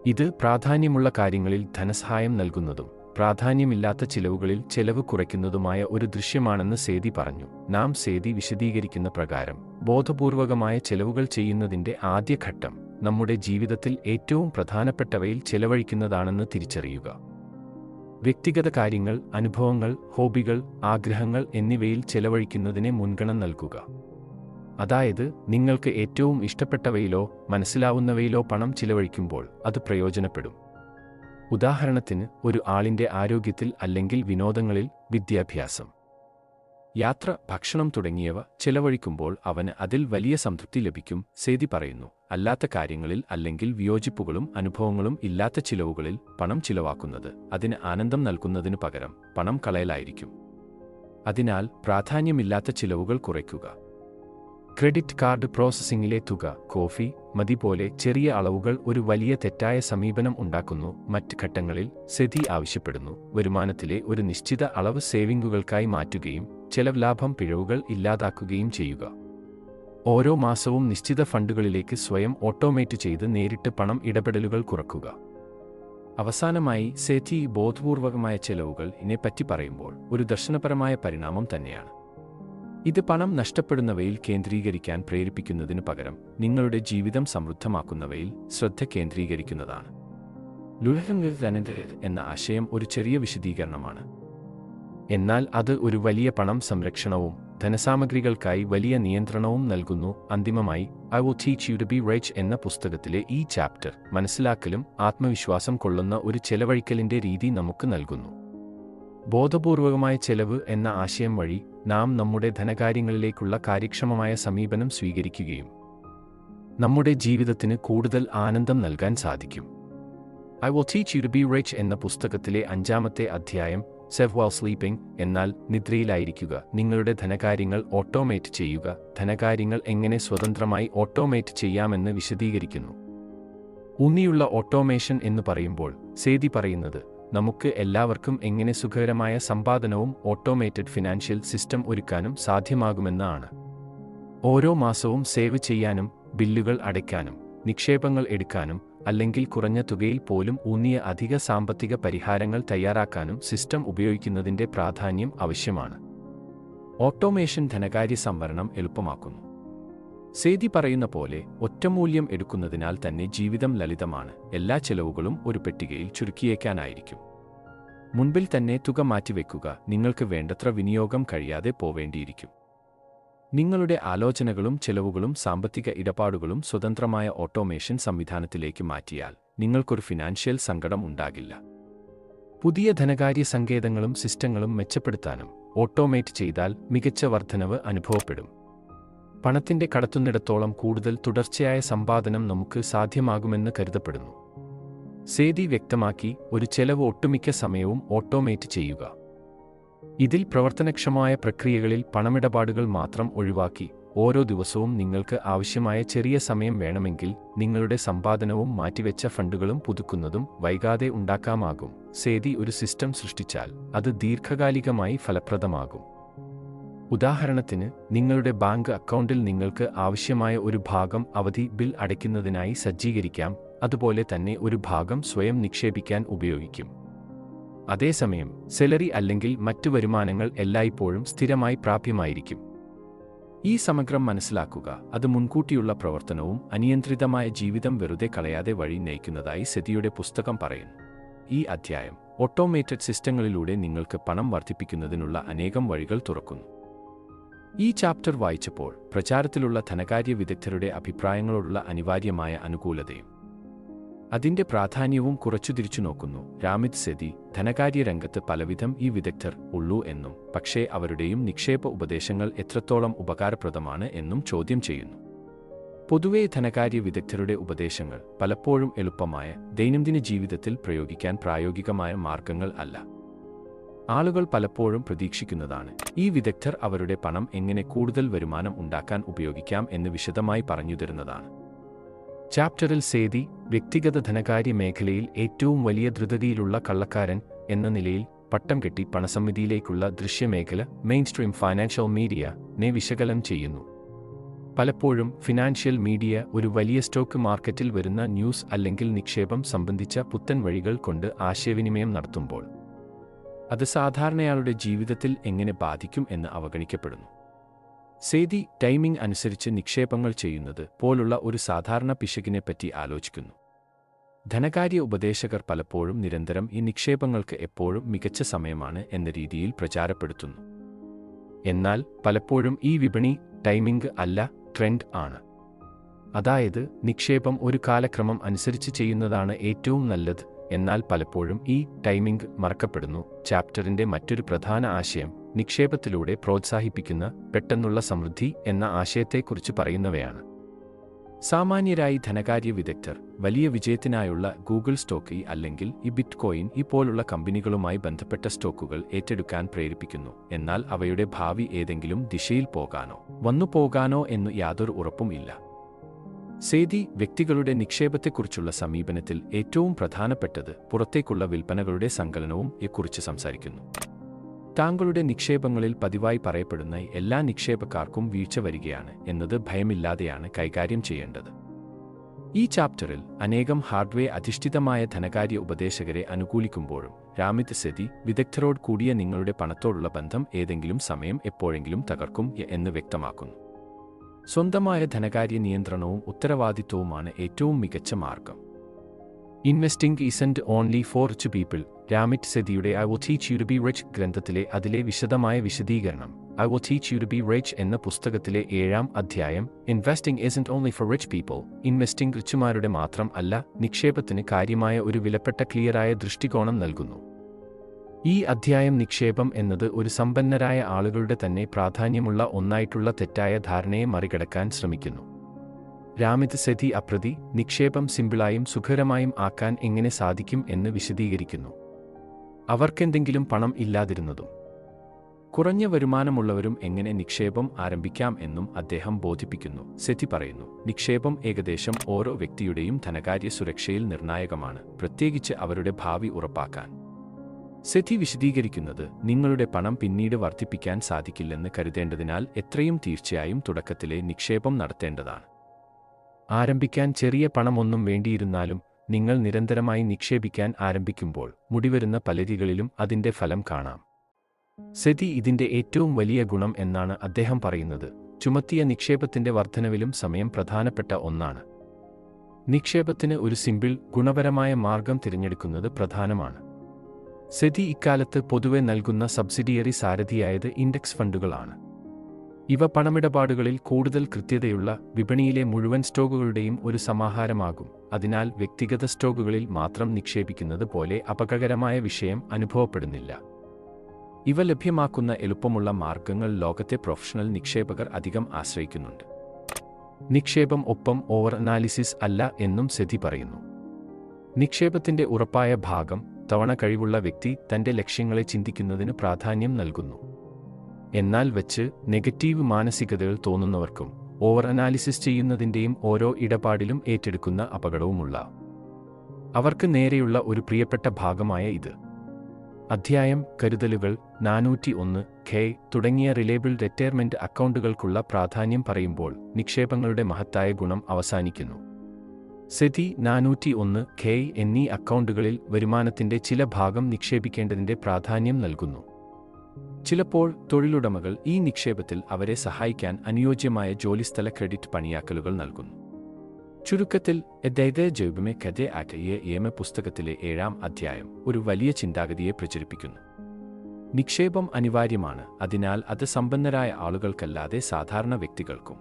ഇത് പ്രാധാന്യമുള്ള കാര്യങ്ങളിൽ ധനസഹായം നൽകുന്നതും പ്രാധാന്യമില്ലാത്ത ചിലവുകളിൽ ചെലവ് കുറയ്ക്കുന്നതുമായ ഒരു ദൃശ്യമാണെന്ന് സേതി പറഞ്ഞു. നാം സേതി വിശദീകരിക്കുന്ന പ്രകാരം ബോധപൂർവകമായ ചെലവുകൾ ചെയ്യുന്നതിന്റെ ആദ്യ ഘട്ടം നമ്മുടെ ജീവിതത്തിൽ ഏറ്റവും പ്രധാനപ്പെട്ടവയിൽ ചെലവഴിക്കുന്നതാണെന്ന് തിരിച്ചറിയുക. വ്യക്തിഗത കാര്യങ്ങൾ, അനുഭവങ്ങൾ, ഹോബികൾ, ആഗ്രഹങ്ങൾ എന്നിവയിൽ ചെലവഴിക്കുന്നതിനെ മുൻഗണന നൽകുക. അതായത്, നിങ്ങൾക്ക് ഏറ്റവും ഇഷ്ടപ്പെട്ടവയിലോ മനസ്സിലാവുന്നവയിലോ പണം ചിലവഴിക്കുമ്പോൾ അത് പ്രയോജനപ്പെടും. ഉദാഹരണത്തിന്, ഒരു ആളിന്റെ ആരോഗ്യത്തിൽ അല്ലെങ്കിൽ വിനോദങ്ങളിൽ, വിദ്യാഭ്യാസം, യാത്ര, ഭക്ഷണം തുടങ്ങിയവ ചെലവഴിക്കുമ്പോൾ അവന് അതിൽ വലിയ സംതൃപ്തി ലഭിക്കും. സേതി പറയുന്നു, അല്ലാത്ത കാര്യങ്ങളിൽ അല്ലെങ്കിൽ വിയോജിപ്പുകളും അനുഭവങ്ങളും ഇല്ലാത്ത ചിലവുകളിൽ പണം ചിലവാക്കുന്നത് അതിന് ആനന്ദം നൽകുന്നതിനു പകരം പണം കളയലായിരിക്കും. അതിനാൽ പ്രാധാന്യമില്ലാത്ത ചിലവുകൾ കുറയ്ക്കുക. ക്രെഡിറ്റ് കാർഡ് പ്രോസസ്സിംഗിലെ തുക, കോഫി, മതി പോലെ ചെറിയ അളവുകൾ ഒരു വലിയ തെറ്റായ സമീപനം ഉണ്ടാക്കുന്നു. മറ്റ് ഘട്ടങ്ങളിൽ സെതി ആവശ്യപ്പെടുന്നു, വരുമാനത്തിലെ ഒരു നിശ്ചിത അളവ് സേവിംഗുകൾക്കായി മാറ്റുകയും ചെലവ് ലാഭം പിഴവുകൾ ഇല്ലാതാക്കുകയും ചെയ്യുക. ഓരോ മാസവും നിശ്ചിത ഫണ്ടുകളിലേക്ക് സ്വയം ഓട്ടോമേറ്റ് ചെയ്ത് നേരിട്ട് പണം ഇടപെടലുകൾ കുറക്കുക. അവസാനമായി സെതി ബോധപൂർവകമായ ചെലവുകൾ ഇതിനെപ്പറ്റി പറയുമ്പോൾ ഒരു ദർശനപരമായ പരിണാമം തന്നെയാണ്. ഇത് പണം നഷ്ടപ്പെടുന്നവയിൽ കേന്ദ്രീകരിക്കാൻ പ്രേരിപ്പിക്കുന്നതിനു പകരം നിങ്ങളുടെ ജീവിതം സമൃദ്ധമാക്കുന്നവയിൽ ശ്രദ്ധ കേന്ദ്രീകരിക്കുന്നതാണ്. എന്ന ആശയം ഒരു ചെറിയ വിശദീകരണമാണ്, എന്നാൽ അത് ഒരു വലിയ പണം സംരക്ഷണവും ധനസാമഗ്രികൾക്കായി വലിയ നിയന്ത്രണവും നൽകുന്നു. അന്തിമമായി, I will teach you to be rich എന്ന പുസ്തകത്തിലെ ഈ ചാപ്റ്റർ മനസ്സിലാക്കലും ആത്മവിശ്വാസം കൊള്ളുന്ന ഒരു ചെലവഴിക്കലിന്റെ രീതി നമുക്ക് നൽകുന്നു. ബോധപൂർവകമായ ചെലവ് എന്ന ആശയം വഴി നാം നമ്മുടെ ധനകാര്യങ്ങളിലേക്കുള്ള കാര്യക്ഷമമായ സമീപനം സ്വീകരിക്കുകയും നമ്മുടെ ജീവിതത്തിന് കൂടുതൽ ആനന്ദം നൽകാൻ സാധിക്കും. I will teach you to be rich എന്ന പുസ്തകത്തിലെ 5-ാമത്തെ അധ്യായം സേവ് വൈൽ സ്ലീപ്പിംഗ്, എന്നാൽ നിദ്രയിലായിരിക്കുക, നിങ്ങളുടെ ധനകാര്യങ്ങൾ ഓട്ടോമേറ്റ് ചെയ്യുക, ധനകാര്യങ്ങൾ എങ്ങനെ സ്വതന്ത്രമായി ഓട്ടോമേറ്റ് ചെയ്യാമെന്ന് വിശദീകരിക്കുന്നു. ഊന്നിയുള്ള ഓട്ടോമേഷൻ എന്ന് പറയുമ്പോൾ സേതി പറയുന്നത് നമുക്ക് എല്ലാവർക്കും എങ്ങനെ സുഖകരമായ സമ്പാദനവും ഓട്ടോമേറ്റഡ് ഫിനാൻഷ്യൽ സിസ്റ്റം ഒരുക്കാനും സാധ്യമാകുമെന്നാണ്. ഓരോ മാസവും സേവ് ചെയ്യാനും ബില്ലുകൾ അടയ്ക്കാനും നിക്ഷേപങ്ങൾ എടുക്കാനും അല്ലെങ്കിൽ കുറഞ്ഞ തുകയിൽ പോലും ഊന്നിയ അധിക സാമ്പത്തിക പരിഹാരങ്ങൾ തയ്യാറാക്കാനും സിസ്റ്റം ഉപയോഗിക്കുന്നതിൻ്റെ പ്രാധാന്യം ആവശ്യമാണ്. ഓട്ടോമേഷൻ ധനകാര്യ സംവരണം എളുപ്പമാക്കുന്നു. സേതി പറയുന്ന പോലെ ഒറ്റമൂല്യം എടുക്കുന്നതിനാൽ തന്നെ ജീവിതം ലളിതമാണ്. എല്ലാ ചെലവുകളും ഒരു പെട്ടികയിൽ ചുരുക്കിയേക്കാനായിരിക്കും. മുൻപിൽ തന്നെ തുക മാറ്റിവെക്കുക, നിങ്ങൾക്ക് വേണ്ടത്ര വിനിയോഗം കഴിയാതെ പോവേണ്ടിയിരിക്കും. നിങ്ങളുടെ ആലോചനകളും ചെലവുകളും സാമ്പത്തിക ഇടപാടുകളും സ്വതന്ത്രമായ ഓട്ടോമേഷൻ സംവിധാനത്തിലേക്ക് മാറ്റിയാൽ നിങ്ങൾക്കൊരു ഫിനാൻഷ്യൽ സങ്കടം ഉണ്ടാകില്ല. പുതിയ ധനകാര്യ സങ്കേതങ്ങളും സിസ്റ്റങ്ങളും മെച്ചപ്പെടുത്താനും ഓട്ടോമേറ്റ് ചെയ്താൽ മികച്ച വർധനവ് അനുഭവപ്പെടും. പണത്തിന്റെ കടത്തുന്നിടത്തോളം കൂടുതൽ തുടർച്ചയായ സമ്പാദനം നമുക്ക് സാധ്യമാകുമെന്ന് കരുതപ്പെടുന്നു. സേതി വ്യക്തമാക്കി, ഒരു ചെലവ് ഒട്ടുമിക്ക സമയവും ഓട്ടോമേറ്റ് ചെയ്യുക. ഇതിൽ പ്രവർത്തനക്ഷമമായ പ്രക്രിയകളിൽ പണമിടപാടുകൾ മാത്രം ഒഴിവാക്കി ഓരോ ദിവസവും നിങ്ങൾക്ക് ആവശ്യമായ ചെറിയ സമയം വേണമെങ്കിൽ നിങ്ങളുടെ സമ്പാദനവും മാറ്റിവെച്ച ഫണ്ടുകളും പുതുക്കുന്നതും വൈകാതെ ഉണ്ടാക്കാമാകും. സേതി ഒരു സിസ്റ്റം സൃഷ്ടിച്ചാൽ അത് ദീർഘകാലികമായി ഫലപ്രദമാകും. ഉദാഹരണത്തിന്, നിങ്ങളുടെ ബാങ്ക് അക്കൗണ്ടിൽ നിങ്ങൾക്ക് ആവശ്യമായ ഒരു ഭാഗം അവധി ബിൽ അടയ്ക്കുന്നതിനായി സജ്ജീകരിക്കാം, അതുപോലെ തന്നെ ഒരു ഭാഗം സ്വയം നിക്ഷേപിക്കാൻ ഉപയോഗിക്കും. അതേസമയം സാലറി അല്ലെങ്കിൽ മറ്റു വരുമാനങ്ങൾ എല്ലായ്പ്പോഴും സ്ഥിരമായി പ്രാപ്യമായിരിക്കും. ഈ സമഗ്രം മനസ്സിലാക്കുക, അത് മുൻകൂട്ടിയുള്ള പ്രവർത്തനവും അനിയന്ത്രിതമായ ജീവിതം വെറുതെ കളയാതെ വഴി നയിക്കുന്നതായി സെതിയുടെ പുസ്തകം പറയുന്നു. ഈ അധ്യായം ഓട്ടോമേറ്റഡ് സിസ്റ്റങ്ങളിലൂടെ നിങ്ങൾക്ക് പണം വർദ്ധിപ്പിക്കുന്നതിനുള്ള അനേകം വഴികൾ തുറക്കുന്നു. ഈ ചാപ്റ്റർ വായിച്ചപ്പോൾ പ്രചാരത്തിലുള്ള ധനകാര്യ വിദഗ്ധരുടെ അഭിപ്രായങ്ങളോടുള്ള അനിവാര്യമായ അനുകൂലതയും അതിന്റെ പ്രാധാന്യവും കുറച്ചു തിരിച്ചു നോക്കുന്നു. രാമിത് സെതി ധനകാര്യ രംഗത്ത് പലവിധം ഈ വിദഗ്ധർ ഉള്ളൂ എന്നും പക്ഷേ അവരുടെയും നിക്ഷേപ ഉപദേശങ്ങൾ എത്രത്തോളം ഉപകാരപ്രദമാണ് എന്നും ചോദ്യം ചെയ്യുന്നു. പൊതുവേ ധനകാര്യ വിദഗ്ധരുടെ ഉപദേശങ്ങൾ പലപ്പോഴും എളുപ്പമായ ദൈനംദിന ജീവിതത്തിൽ പ്രയോഗിക്കാൻ പ്രായോഗികമായ മാർഗങ്ങൾ അല്ല. ആളുകൾ പലപ്പോഴും പ്രതീക്ഷിക്കുന്നതാണ് ഈ വിദഗ്ധർ അവരുടെ പണം എങ്ങനെ കൂടുതൽ വരുമാനം ഉണ്ടാക്കാൻ ഉപയോഗിക്കാം എന്ന് വിശദമായി പറഞ്ഞു തരുന്നതാണ്. ചാപ്റ്ററിൽ സേതി വ്യക്തിഗത ധനകാര്യ മേഖലയിൽ ഏറ്റവും വലിയ ദ്രുതഗതിയിലുള്ള കള്ളക്കാരൻ എന്ന നിലയിൽ പട്ടം കെട്ടി പണസമിതിയിലേക്കുള്ള ദൃശ്യമേഖല മെയിൻസ്ട്രീം ഫൈനാൻഷ്യൽ മീഡിയ വിശകലനം ചെയ്യുന്നു. പലപ്പോഴും ഫിനാൻഷ്യൽ മീഡിയ ഒരു വലിയ സ്റ്റോക്ക് മാർക്കറ്റിൽ വരുന്ന ന്യൂസ് അല്ലെങ്കിൽ നിക്ഷേപം സംബന്ധിച്ച പുത്തൻ വഴികൾ കൊണ്ട് ആശയവിനിമയം നടത്തുമ്പോൾ അത് സാധാരണയാളുടെ ജീവിതത്തിൽ എങ്ങനെ ബാധിക്കും എന്ന് അവഗണിക്കപ്പെടുന്നു. സേതി ടൈമിംഗ് അനുസരിച്ച് നിക്ഷേപങ്ങൾ ചെയ്യുന്നത് പോലുള്ള ഒരു സാധാരണ പിശകിനെപ്പറ്റി ആലോചിക്കുന്നു. ധനകാര്യ ഉപദേശകർ പലപ്പോഴും നിരന്തരം ഈ നിക്ഷേപങ്ങൾക്ക് എപ്പോഴും മികച്ച സമയമാണ് എന്ന രീതിയിൽ പ്രചാരപ്പെടുത്തുന്നു. എന്നാൽ പലപ്പോഴും ഈ വിപണി ടൈമിംഗ് അല്ല, ട്രെൻഡ് ആണ്. അതായത് നിക്ഷേപം ഒരു കാലക്രമം അനുസരിച്ച് ചെയ്യുന്നതാണ് ഏറ്റവും നല്ലത്. എന്നാൽ പലപ്പോഴും ഈ ടൈമിംഗ് മറക്കപ്പെടുന്നു. ചാപ്റ്ററിന്റെ മറ്റൊരു പ്രധാന ആശയം നിക്ഷേപത്തിലൂടെ പ്രോത്സാഹിപ്പിക്കുന്ന പെട്ടെന്നുള്ള സമൃദ്ധി എന്ന ആശയത്തെക്കുറിച്ച് പറയുന്നവയാണ്. സാമാന്യരായി ധനകാര്യ വിദഗ്ധർ വലിയ വിജയത്തിനായുള്ള ഗൂഗിൾ സ്റ്റോക്ക് അല്ലെങ്കിൽ ബിറ്റ്കോയിൻ പോലുള്ള കമ്പനികളുമായി ബന്ധപ്പെട്ട സ്റ്റോക്കുകൾ ഏറ്റെടുക്കാൻ പ്രേരിപ്പിക്കുന്നു. എന്നാൽ അവയുടെ ഭാവി ഏതെങ്കിലും ദിശയിൽ പോകാനോ വന്നുപോകാനോ എന്നു യാതൊരു ഉറപ്പും ഇല്ല. സേതി വ്യക്തികളുടെ നിക്ഷേപത്തെക്കുറിച്ചുള്ള സമീപനത്തിൽ ഏറ്റവും പ്രധാനപ്പെട്ടത് പുറത്തേക്കുള്ള വിൽപ്പനകളുടെ സങ്കലനവും കുറിച്ച് സംസാരിക്കുന്നു. താങ്കളുടെ നിക്ഷേപങ്ങളിൽ പതിവായി പറയപ്പെടുന്ന എല്ലാ നിക്ഷേപക്കാർക്കും വീഴ്ച വരികയാണ് എന്നത് ഭയമില്ലാതെയാണ് കൈകാര്യം ചെയ്യേണ്ടത്. ഈ ചാപ്റ്ററിൽ അനേകം ഹാർഡ്വെയർ അധിഷ്ഠിതമായ ധനകാര്യ ഉപദേശകരെ അനുകൂലിക്കുമ്പോഴും രാമിത് സെതി വിദഗ്ധരോട് കൂടിയ നിങ്ങളുടെ പണത്തോടുള്ള ബന്ധം ഏതെങ്കിലും സമയം എപ്പോഴെങ്കിലും തകർക്കും എന്ന് വ്യക്തമാക്കുന്നു. സ്വന്തമായ ധനകാര്യ നിയന്ത്രണവും ഉത്തരവാദിത്വവുമാണ് ഏറ്റവും മികച്ച മാർഗം. Investing isn't only for rich people. Ramit സെതിയുടെ I will teach you to be rich ഗ്രന്ഥത്തിലെ അതിലെ വിശദമായ വിശദീകരണം I will teach you to be rich എന്ന പുസ്തകത്തിലെ 7-ാം അധ്യായം investing isn't only for rich people. Investing റിച്ചുമാരുടെ മാത്രം അല്ല, നിക്ഷേപത്തിന് കാര്യമായ ഒരു വിലപ്പെട്ട ക്ലിയറായ ദൃഷ്ടികോണം നൽകുന്നു. ഈ അധ്യായം നിക്ഷേപം എന്നത് ഒരു സമ്പന്നരായ ആളുകളുടെ തന്നെ പ്രാധാന്യമുള്ള ഒന്നായിട്ടുള്ള തെറ്റായ ധാരണയെ മറികടക്കാൻ ശ്രമിക്കുന്നു. രാമിത് സെഥി അപ്രതി നിക്ഷേപം സിമ്പിളായും സുഖകരമായും ആക്കാൻ എങ്ങനെ സാധിക്കും എന്ന് വിശദീകരിക്കുന്നു. അവർക്കെന്തെങ്കിലും പണം ഇല്ലാതിരുന്നതും കുറഞ്ഞ വരുമാനമുള്ളവരും എങ്ങനെ നിക്ഷേപം ആരംഭിക്കാം എന്നും അദ്ദേഹം ബോധിപ്പിക്കുന്നു. സെഥി പറയുന്നു, നിക്ഷേപം ഏകദേശം ഓരോ വ്യക്തിയുടെയും ധനകാര്യ സുരക്ഷയിൽ നിർണായകമാണ്, പ്രത്യേകിച്ച് അവരുടെ ഭാവി ഉറപ്പാക്കാൻ. സെഥി വിശദീകരിക്കുന്നത്, നിങ്ങളുടെ പണം പിന്നീട് വർദ്ധിപ്പിക്കാൻ സാധിക്കില്ലെന്ന് കരുതേണ്ടതിനാൽ എത്രയും തീർച്ചയായും തുടക്കത്തിലെ നിക്ഷേപം നടത്തേണ്ടതാണ്. ആരംഭിക്കാൻ ചെറിയ പണമൊന്നും വേണ്ടിയിരുന്നാലും നിങ്ങൾ നിരന്തരമായി നിക്ഷേപിക്കാൻ ആരംഭിക്കുമ്പോൾ മുടിവരുന്ന പലരികളിലും അതിൻ്റെ ഫലം കാണാം. സെഥി ഇതിൻ്റെ ഏറ്റവും വലിയ ഗുണം എന്നാണ് അദ്ദേഹം പറയുന്നത്. ചുമത്തിയ നിക്ഷേപത്തിൻ്റെ വർധനവിലും സമയം പ്രധാനപ്പെട്ട ഒന്നാണ്. നിക്ഷേപത്തിന് ഒരു സിമ്പിൾ, ഗുണപരമായ മാർഗം തിരഞ്ഞെടുക്കുന്നത് പ്രധാനമാണ്. സെഥി ഇക്കാലത്ത് പൊതുവെ നൽകുന്ന സബ്സിഡിയറി സാരഥിയായത് ഇൻഡെക്സ് ഫണ്ടുകളാണ്. ഇവ പണമിടപാടുകളിൽ കൂടുതൽ കൃത്യതയുള്ള വിപണിയിലെ മുഴുവൻ സ്റ്റോക്കുകളുടെയും ഒരു സമാഹാരമാകും. അതിനാൽ വ്യക്തിഗത സ്റ്റോക്കുകളിൽ മാത്രം നിക്ഷേപിക്കുന്നത് പോലെ അപകടകരമായ വിഷയം അനുഭവപ്പെടുന്നില്ല. ഇവ ലഭ്യമാക്കുന്ന എളുപ്പമുള്ള മാർഗങ്ങൾ ലോകത്തെ പ്രൊഫഷണൽ നിക്ഷേപകർ അധികം ആശ്രയിക്കുന്നുണ്ട്. നിക്ഷേപം ഒപ്പം ഓവർ അനാലിസിസ് അല്ല എന്നും സെഥി പറയുന്നു. നിക്ഷേപത്തിൻ്റെ ഉറപ്പായ ഭാഗം തവണ കഴിവുള്ള വ്യക്തി തൻ്റെ ലക്ഷ്യങ്ങളെ ചിന്തിക്കുന്നതിന് പ്രാധാന്യം നൽകുന്നു. എന്നാൽ വെച്ച് നെഗറ്റീവ് മാനസികതകൾ തോന്നുന്നവർക്കും ഓവർ അനാലിസിസ് ചെയ്യുന്നതിൻ്റെയും ഓരോ ഇടപാടിലും ഏറ്റെടുക്കുന്ന അപകടവുമുള്ള അവർക്ക് നേരെയുള്ള ഒരു പ്രിയപ്പെട്ട ഭാഗമായ ഇത്. അധ്യായം കരുതലുകൾ 401 തുടങ്ങിയ റിലേബിൾ റിട്ടയർമെന്റ് അക്കൗണ്ടുകൾക്കുള്ള പ്രാധാന്യം പറയുമ്പോൾ നിക്ഷേപങ്ങളുടെ മഹത്തായ ഗുണം അവസാനിക്കുന്നു. സെഥി 401 എന്നീ അക്കൗണ്ടുകളിൽ വരുമാനത്തിന്റെ ചില ഭാഗം നിക്ഷേപിക്കേണ്ടതിന്റെ പ്രാധാന്യം നൽകുന്നു. ചിലപ്പോൾ തൊഴിലുടമകൾ ഈ നിക്ഷേപത്തിൽ അവരെ സഹായിക്കാൻ അനുയോജ്യമായ ജോലിസ്ഥല ക്രെഡിറ്റ് പണിയാക്കലുകൾ നൽകുന്നു. ചുരുക്കത്തിൽ ജൈബമെ കഥെ ആറ്റയെ ഏമ പുസ്തകത്തിലെ 7-ാം അധ്യായം ഒരു വലിയ ചിന്താഗതിയെ പ്രചരിപ്പിക്കുന്നു. നിക്ഷേപം അനിവാര്യമാണ്, അതിനാൽ അത് സമ്പന്നരായ ആളുകൾക്കല്ലാതെ സാധാരണ വ്യക്തികൾക്കും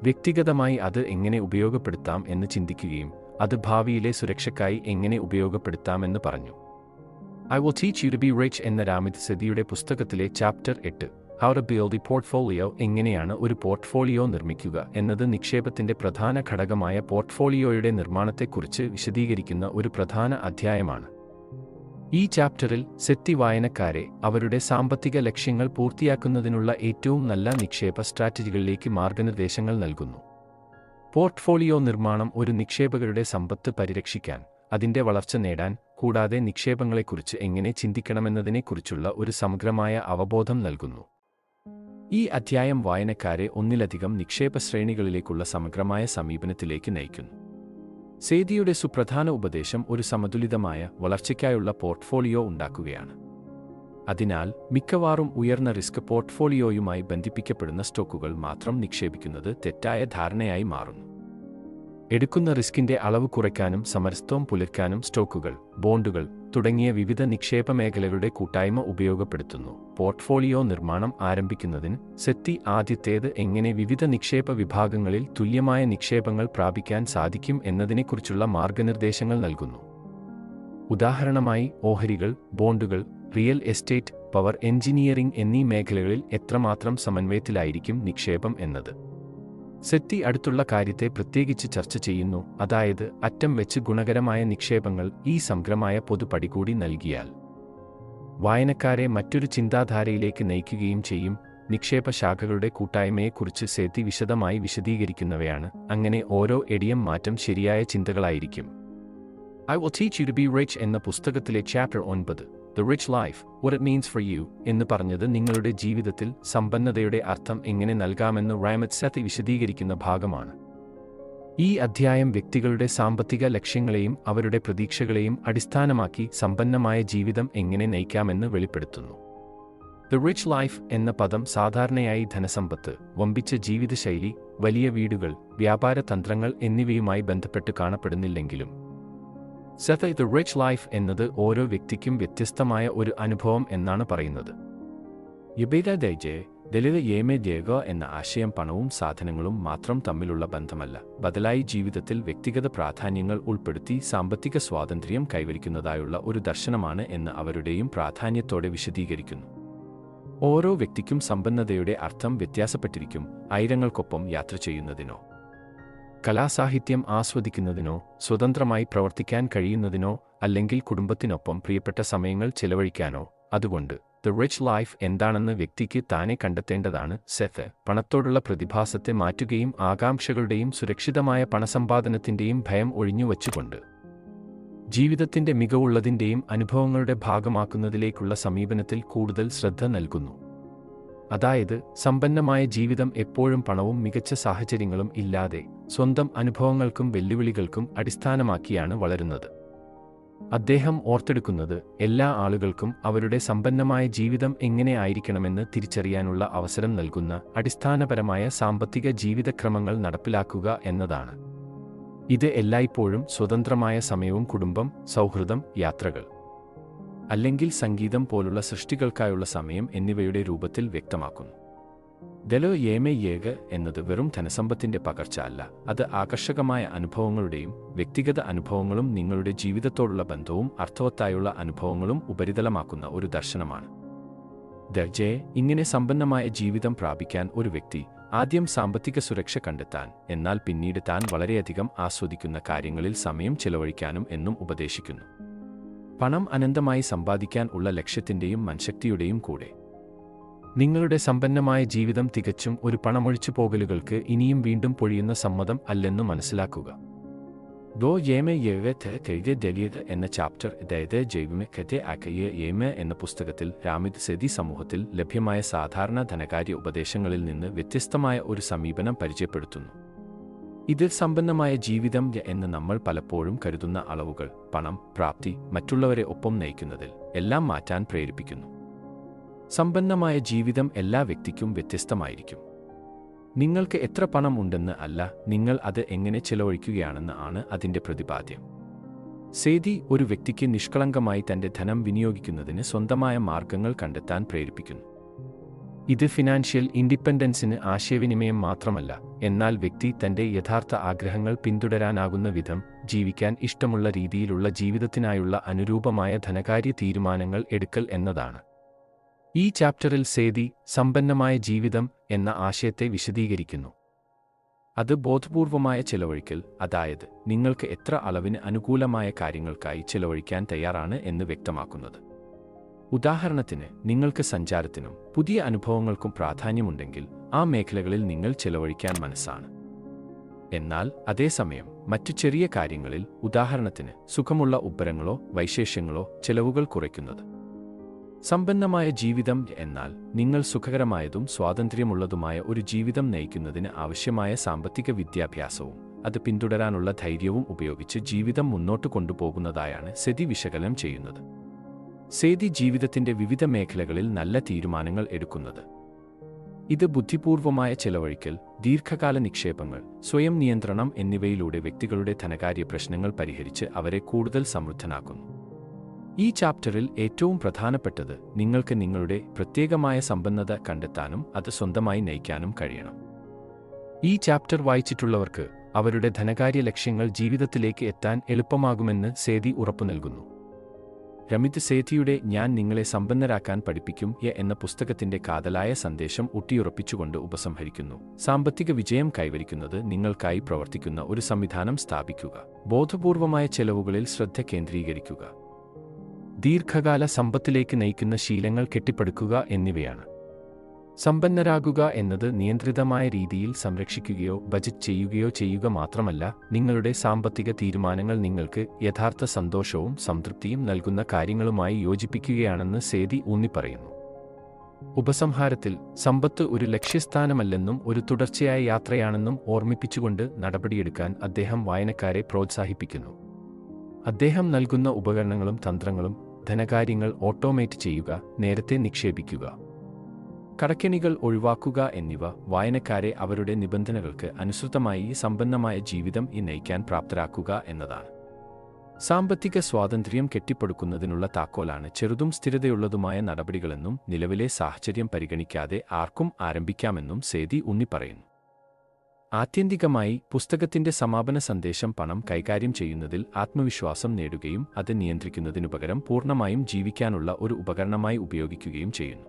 വ്യക്തിഗതമായി അത് എങ്ങനെ ഉപയോഗപ്പെടുത്താം എന്ന് ചിന്തിക്കുകയും അത് ഭാവിയിലെ സുരക്ഷയ്ക്കായി എങ്ങനെ ഉപയോഗപ്പെടുത്താമെന്ന് പറഞ്ഞു. I will teach you to be rich എന്ന രാമിത് സെഥിയുടെ പുസ്തകത്തിലെ chapter 8 how to build the portfolio, എങ്ങനെയാണ് ഒരു പോർട്ട്ഫോളിയോ നിർമ്മിക്കുക എന്നത് നിക്ഷേപത്തിന്റെ പ്രധാന ഘടകമായ പോർട്ട്ഫോളിയോയുടെ നിർമ്മാണത്തെക്കുറിച്ച് വിശദീകരിക്കുന്ന ഒരു പ്രധാന അധ്യായമാണ്. ഈ ചാപ്റ്ററിൽ സെഥി വായനക്കാരെ അവരുടെ സാമ്പത്തിക ലക്ഷ്യങ്ങൾ പൂർത്തിയാക്കുന്നതിനുള്ള ഏറ്റവും നല്ല നിക്ഷേപ സ്ട്രാറ്റജികളിലേക്ക് മാർഗനിർദ്ദേശങ്ങൾ നൽകുന്നു. പോർട്ട്ഫോളിയോ നിർമ്മാണം ഒരു നിക്ഷേപകരുടെ സമ്പത്ത് പരിരക്ഷിക്കാൻ, അതിന്റെ വളർച്ച നേടാൻ, കൂടാതെ നിക്ഷേപങ്ങളെക്കുറിച്ച് എങ്ങനെ ചിന്തിക്കണമെന്നതിനെക്കുറിച്ചുള്ള ഒരു സമഗ്രമായ അവബോധം നൽകുന്നു. ഈ അധ്യായം വായനക്കാരെ ഒന്നിലധികം നിക്ഷേപ ശ്രേണികളിലേക്കുള്ള സമഗ്രമായ സമീപനത്തിലേക്ക് നയിക്കുന്നു. സെഥിയുടെ സുപ്രധാന ഉപദേശം ഒരു സമതുലിതമായ വളർച്ചയ്ക്കായുള്ള പോർട്ട്ഫോളിയോ ഉണ്ടാക്കുകയാണ്. അതിനാൽ മിക്കവാറും ഉയർന്ന റിസ്ക് പോർട്ട്ഫോളിയോയുമായി ബന്ധിപ്പിക്കപ്പെടുന്ന സ്റ്റോക്കുകൾ മാത്രം നിക്ഷേപിക്കുന്നത് തെറ്റായ ധാരണയായി മാറുന്നു. എടുക്കുന്ന റിസ്കിന്റെ അളവ് കുറയ്ക്കാനും സമരസത്വം പുലർത്താനും സ്റ്റോക്കുകൾ, ബോണ്ടുകൾ തുടങ്ങിയ വിവിധ നിക്ഷേപ മേഖലകളുടെ കൂട്ടായ്മ ഉപയോഗപ്പെടുത്തുന്നു. പോർട്ട്ഫോളിയോ നിർമ്മാണം ആരംഭിക്കുന്നതിന് സെഥി ആദ്യത്തേത് എങ്ങനെ വിവിധ നിക്ഷേപ വിഭാഗങ്ങളിൽ തുല്യമായ നിക്ഷേപങ്ങൾ പ്രാപിക്കാൻ സാധിക്കും എന്നതിനെക്കുറിച്ചുള്ള മാർഗനിർദ്ദേശങ്ങൾ നൽകുന്നു. ഉദാഹരണമായി ഓഹരികൾ, ബോണ്ടുകൾ, റിയൽ എസ്റ്റേറ്റ്, പവർ എഞ്ചിനീയറിംഗ് എന്നീ മേഖലകളിൽ എത്രമാത്രം സമന്വയത്തിലായിരിക്കും നിക്ഷേപം എന്നത്. സെഥി അടുത്തുള്ള കാര്യത്തെ പ്രത്യേകിച്ച് ചർച്ച ചെയ്യുന്നു, അതായത് അറ്റം വെച്ച് ഗുണകരമായ നിക്ഷേപങ്ങൾ. ഈ സമഗ്രമായ പൊതുപടി കൂടി നൽകിയാൽ വായനക്കാരെ മറ്റൊരു ചിന്താധാരയിലേക്ക് നയിക്കുകയും ചെയ്യും. നിക്ഷേപ ശാഖകളുടെ കൂട്ടായ്മയെക്കുറിച്ച് സെഥി വിശദമായി വിശദീകരിക്കുന്നവയാണ്. അങ്ങനെ ഓരോ എടിയം മാറ്റം ശരിയായ ചിന്തകളായിരിക്കും. I will teach you to be rich എന്ന പുസ്തകത്തിലെ chapter 9 the rich life what it means for you എന്ന് പറഞ്ഞത് നിങ്ങളുടെ ജീവിതത്തിൽ സമ്പന്നതയുടെ അർത്ഥം എങ്ങനെ നൽകാമെന്ന് രാമിത് സെഥി വിശദീകരിക്കുന്ന ഭാഗമാണ്. ഈ അധ്യായം വ്യക്തികളുടെ സാമ്പത്തിക ലക്ഷ്യങ്ങളെയും അവരുടെ പ്രതീക്ഷകളെയും അടിസ്ഥാനമാക്കി സമ്പന്നമായ ജീവിതം എങ്ങനെ നയിക്കാമെന്ന് വെളിപ്പെടുത്തുന്നു. ദ റിച്ച് ലൈഫ് എന്ന പദം സാധാരണയായി ധനസമ്പത്ത്, വമ്പിച്ച ജീവിതശൈലി, വലിയ വീടുകൾ, വ്യാപാര തന്ത്രങ്ങൾ എന്നിവയുമായി ബന്ധപ്പെട്ട് കാണപ്പെടുന്നില്ലെങ്കിലും സെഥി ദ റിച്ച് ലൈഫ് എന്നത് ഓരോ വ്യക്തിക്കും വ്യത്യസ്തമായ ഒരു അനുഭവം എന്നാണ് പറയുന്നത്. എന്ന ആശയം പണവും സാധനങ്ങളും മാത്രം തമ്മിലുള്ള ബന്ധമല്ല, ബദലായി ജീവിതത്തിൽ വ്യക്തിഗത പ്രാധാന്യങ്ങൾ ഉൾപ്പെടുത്തി സാമ്പത്തിക സ്വാതന്ത്ര്യം കൈവരിക്കുന്നതായുള്ള ഒരു ദർശനമാണ് എന്ന് അവരുടെയും പ്രാധാന്യത്തോടെ വിശദീകരിക്കുന്നു. ഓരോ വ്യക്തിക്കും സമ്പന്നതയുടെ അർത്ഥം വ്യത്യാസപ്പെട്ടിരിക്കും. ആയിരങ്ങൾക്കൊപ്പം യാത്ര ചെയ്യുന്നതിനോ കലാസാഹിത്യം ആസ്വദിക്കുന്നതിനോ സ്വതന്ത്രമായി പ്രവർത്തിക്കാൻ കഴിയുന്നതിനോ അല്ലെങ്കിൽ കുടുംബത്തിനൊപ്പം പ്രിയപ്പെട്ട സമയങ്ങൾ ചെലവഴിക്കാനോ. അതുകൊണ്ട് ദ റിച്ച് ലൈഫ് എന്താണെന്ന് വ്യക്തിക്ക് താനെ കണ്ടെത്തേണ്ടതാണ്. സെത്ത് പണത്തോടുള്ള പ്രതിഭാസത്തെ മാറ്റുകയും ആകാംക്ഷകളുടെയും സുരക്ഷിതമായ പണസമ്പാദനത്തിൻ്റെയും ഭയം ഒഴിഞ്ഞുവച്ചുകൊണ്ട് ജീവിതത്തിൻ്റെ മികവുള്ളതിൻ്റെയും അനുഭവങ്ങളുടെ ഭാഗമാക്കുന്നതിലേക്കുള്ള സമീപനത്തിൽ കൂടുതൽ ശ്രദ്ധ നൽകുന്നു. അതായത് സമ്പന്നമായ ജീവിതം എപ്പോഴും പണവും മികച്ച സാഹചര്യങ്ങളും ഇല്ലാതെ സ്വന്തം അനുഭവങ്ങൾക്കും വെല്ലുവിളികൾക്കും അടിസ്ഥാനമാക്കിയാണ് വളരുന്നത്. അദ്ദേഹം ഓർത്തെടുക്കുന്നത് എല്ലാ ആളുകൾക്കും അവരുടെ സമ്പന്നമായ ജീവിതം എങ്ങനെ ആയിരിക്കണമെന്ന് തിരിച്ചറിയാനുള്ള അവസരം നൽകുന്ന അടിസ്ഥാനപരമായ സാമ്പത്തിക ജീവിതക്രമങ്ങൾ നടപ്പിലാക്കുക എന്നതാണ്. ഇത് എല്ലായ്പ്പോഴും സ്വതന്ത്രമായ സമയവും കുടുംബം, സൗഹൃദം, യാത്രകൾ അല്ലെങ്കിൽ സംഗീതം പോലുള്ള സൃഷ്ടികൾക്കായുള്ള സമയം എന്നിവയുടെ രൂപത്തിൽ വ്യക്തമാക്കുന്നു. ദലോ യേമെ യേക എന്നത് വെറും ധനസമ്പത്തിൻ്റെ പകർച്ച അല്ല, അത് ആകർഷകമായ അനുഭവങ്ങളുടെയും വ്യക്തിഗത അനുഭവങ്ങളും നിങ്ങളുടെ ജീവിതത്തോടുള്ള ബന്ധവും അർത്ഥവത്തായുള്ള അനുഭവങ്ങളും ഉപരിതലമാക്കുന്ന ഒരു ദർശനമാണ്. ദർജയെ ഇങ്ങനെ സമ്പന്നമായ ജീവിതം പ്രാപിക്കാൻ ഒരു വ്യക്തി ആദ്യം സാമ്പത്തിക സുരക്ഷ കണ്ടെത്താൻ, എന്നാൽ പിന്നീട് താൻ വളരെയധികം ആസ്വദിക്കുന്ന കാര്യങ്ങളിൽ സമയം ചെലവഴിക്കാനും എന്നും ഉപദേശിക്കുന്നു. പണം അനന്തമായി സമ്പാദിക്കാൻ ഉള്ള ലക്ഷ്യത്തിൻ്റെയും മനഃശക്തിയുടെയും കൂടെ നിങ്ങളുടെ സമ്പന്നമായ ജീവിതം തികച്ചും ഒരു പണമൊഴിച്ചു പോകലുകൾക്ക് ഇനിയും വീണ്ടും പൊഴിയുന്ന സമ്മതം അല്ലെന്നു മനസ്സിലാക്കുക. ദോ യേമെ യേവെ തെഴുതിയ ദലിയത് എന്ന ചാപ്റ്റർ, അതായത് ജൈവമെ കഥെ ആക്കയെ യേമ എന്ന പുസ്തകത്തിൽ രാമിത് സെതി സമൂഹത്തിൽ ലഭ്യമായ സാധാരണ ധനകാര്യ ഉപദേശങ്ങളിൽ നിന്ന് വ്യത്യസ്തമായ ഒരു സമീപനം പരിചയപ്പെടുത്തുന്നു. ഇത് സമ്പന്നമായ ജീവിതം എന്ന് നമ്മൾ പലപ്പോഴും കരുതുന്ന അളവുകൾ, പണം, പ്രാപ്തി, മറ്റുള്ളവരെ ഒപ്പം നയിക്കുന്നതിൽ എല്ലാം മാറ്റാൻ പ്രേരിപ്പിക്കുന്നു. സമ്പന്നമായ ജീവിതം എല്ലാ വ്യക്തിക്കും വ്യത്യസ്തമായിരിക്കും. നിങ്ങൾക്ക് എത്ര പണം ഉണ്ടെന്ന് അല്ല, നിങ്ങൾ അത് എങ്ങനെ ചെലവഴിക്കുകയാണെന്ന് ആണ് അതിൻ്റെ പ്രതിപാദ്യം. സേതി ഒരു വ്യക്തിക്ക് നിഷ്കളങ്കമായി തൻ്റെ ധനം വിനിയോഗിക്കുന്നതിന് സ്വന്തമായ മാർഗങ്ങൾ കണ്ടെത്താൻ പ്രേരിപ്പിക്കുന്നു. ഇത് ഫിനാൻഷ്യൽ ഇൻഡിപെൻഡൻസിന് ആശയവിനിമയം മാത്രമല്ല, എന്നാൽ വ്യക്തി തൻ്റെ യഥാർത്ഥ ആഗ്രഹങ്ങൾ പിന്തുടരാനാകുന്ന വിധം ജീവിക്കാൻ ഇഷ്ടമുള്ള രീതിയിലുള്ള ജീവിതത്തിനായുള്ള അനുരൂപമായ ധനകാര്യ തീരുമാനങ്ങൾ എടുക്കൽ എന്നതാണ്. ഈ ചാപ്റ്ററിൽ സേതി സമ്പന്നമായ ജീവിതം എന്ന ആശയത്തെ വിശദീകരിക്കുന്നു. അത് ബോധപൂർവമായ ചെലവഴിക്കൽ, അതായത് നിങ്ങൾക്ക് എത്ര അളവിന് അനുകൂലമായ കാര്യങ്ങൾക്കായി ചെലവഴിക്കാൻ തയ്യാറാണ് എന്ന് വ്യക്തമാക്കുന്നത്. ഉദാഹരണത്തിന്, നിങ്ങൾക്ക് സഞ്ചാരത്തിനും പുതിയ അനുഭവങ്ങൾക്കും പ്രാധാന്യമുണ്ടെങ്കിൽ ആ മേഖലകളിൽ നിങ്ങൾ ചെലവഴിക്കാൻ മനസ്സാണ്. എന്നാൽ അതേസമയം മറ്റു ചെറിയ കാര്യങ്ങളിൽ, ഉദാഹരണത്തിന് സുഖമുള്ള ഉപ്പരങ്ങളോ വൈശേഷ്യങ്ങളോ, ചെലവുകൾ കുറയ്ക്കുന്നത്. സമ്പന്നമായ ജീവിതം എന്നാൽ നിങ്ങൾ സുഖകരമായതും സ്വാതന്ത്ര്യമുള്ളതുമായ ഒരു ജീവിതം നയിക്കുന്നതിന് ആവശ്യമായ സാമ്പത്തിക വിദ്യാഭ്യാസവും അത് പിന്തുടരാനുള്ള ധൈര്യവും ഉപയോഗിച്ച് ജീവിതം മുന്നോട്ട് കൊണ്ടുപോകുന്നതായാണ് സെതി വിശകലനം ചെയ്യുന്നത്. സേതി ജീവിതത്തിൻ്റെ വിവിധ മേഖലകളിൽ നല്ല തീരുമാനങ്ങൾ എടുക്കുന്നത്. ഇത് ബുദ്ധിപൂർവമായ ചെലവഴിക്കൽ, ദീർഘകാല നിക്ഷേപങ്ങൾ, സ്വയം നിയന്ത്രണം എന്നിവയിലൂടെ വ്യക്തികളുടെ ധനകാര്യ പ്രശ്നങ്ങൾ പരിഹരിച്ച് അവരെ കൂടുതൽ സമൃദ്ധനാക്കുന്നു. ഈ ചാപ്റ്ററിൽ ഏറ്റവും പ്രധാനപ്പെട്ടത് നിങ്ങൾക്ക് നിങ്ങളുടെ പ്രത്യേകമായ സമ്പന്നത കണ്ടെത്താനും അത് സ്വന്തമായി നയിക്കാനും കഴിയണം. ഈ ചാപ്റ്റർ വായിച്ചിട്ടുള്ളവർക്ക് അവരുടെ ധനകാര്യ ലക്ഷ്യങ്ങൾ ജീവിതത്തിലേക്ക് എത്താൻ എളുപ്പമാകുമെന്ന് സേതി ഉറപ്പു നൽകുന്നു. രമിത് സേതിയുടെ ഞാൻ നിങ്ങളെ സമ്പന്നരാക്കാൻ പഠിപ്പിക്കും എന്ന പുസ്തകത്തിന്റെ കാതലായ സന്ദേശം ഊട്ടിയുറപ്പിച്ചുകൊണ്ട് ഉപസംഹരിക്കുന്നു. സാമ്പത്തിക വിജയം കൈവരിക്കുന്നത് നിങ്ങൾക്കായി പ്രവർത്തിക്കുന്ന ഒരു സംവിധാനം സ്ഥാപിക്കുക, ബോധപൂർവമായ ചെലവുകളിൽ ശ്രദ്ധ കേന്ദ്രീകരിക്കുക, ദീർഘകാല സമ്പത്തിലേക്ക് നയിക്കുന്ന ശീലങ്ങൾ കെട്ടിപ്പടുക്കുക എന്നിവയാണ്. സമ്പന്നരാകുക എന്നത് നിയന്ത്രിതമായ രീതിയിൽ സംരക്ഷിക്കുകയോ ബജറ്റ് ചെയ്യുകയോ ചെയ്യുക മാത്രമല്ല, നിങ്ങളുടെ സാമ്പത്തിക തീരുമാനങ്ങൾ നിങ്ങൾക്ക് യഥാർത്ഥ സന്തോഷവും സംതൃപ്തിയും നൽകുന്ന കാര്യങ്ങളുമായി യോജിപ്പിക്കുകയാണെന്ന് സേതി ഊന്നിപ്പറയുന്നു. ഉപസംഹാരത്തിൽ സമ്പത്ത് ഒരു ലക്ഷ്യസ്ഥാനമല്ലെന്നും ഒരു തുടർച്ചയായ യാത്രയാണെന്നും ഓർമ്മിപ്പിച്ചുകൊണ്ട് നടപടിയെടുക്കാൻ അദ്ദേഹം വായനക്കാരെ പ്രോത്സാഹിപ്പിക്കുന്നു. അദ്ദേഹം നൽകുന്ന ഉപകരണങ്ങളും തന്ത്രങ്ങളും ധനകാര്യങ്ങൾ ഓട്ടോമേറ്റ് ചെയ്യുക, നേരത്തെ നിക്ഷേപിക്കുക, കടക്കെണികൾ ഒഴിവാക്കുക എന്നിവ വായനക്കാരെ അവരുടെ നിബന്ധനകൾക്ക് അനുസൃതമായി സമ്പന്നമായ ജീവിതം നയിക്കാൻ പ്രാപ്തരാക്കുക എന്നതാണ്. സാമ്പത്തിക സ്വാതന്ത്ര്യം കെട്ടിപ്പടുക്കുന്നതിനുള്ള താക്കോലാണ് ചെറുതും സ്ഥിരതയുള്ളതുമായ നടപടികളെന്നും നിലവിലെ സാഹചര്യം പരിഗണിക്കാതെ ആർക്കും ആരംഭിക്കാമെന്നും സേതി ഊന്നിപ്പറയുന്നു. ആത്യന്തികമായി പുസ്തകത്തിന്റെ സമാപന സന്ദേശം പണം കൈകാര്യം ചെയ്യുന്നതിൽ ആത്മവിശ്വാസം നേടുകയും അത് നിയന്ത്രിക്കുന്നതിനുപകരം പൂർണ്ണമായും ജീവിക്കാനുള്ള ഒരു ഉപകരണമായി ഉപയോഗിക്കുകയും ചെയ്യുന്നു.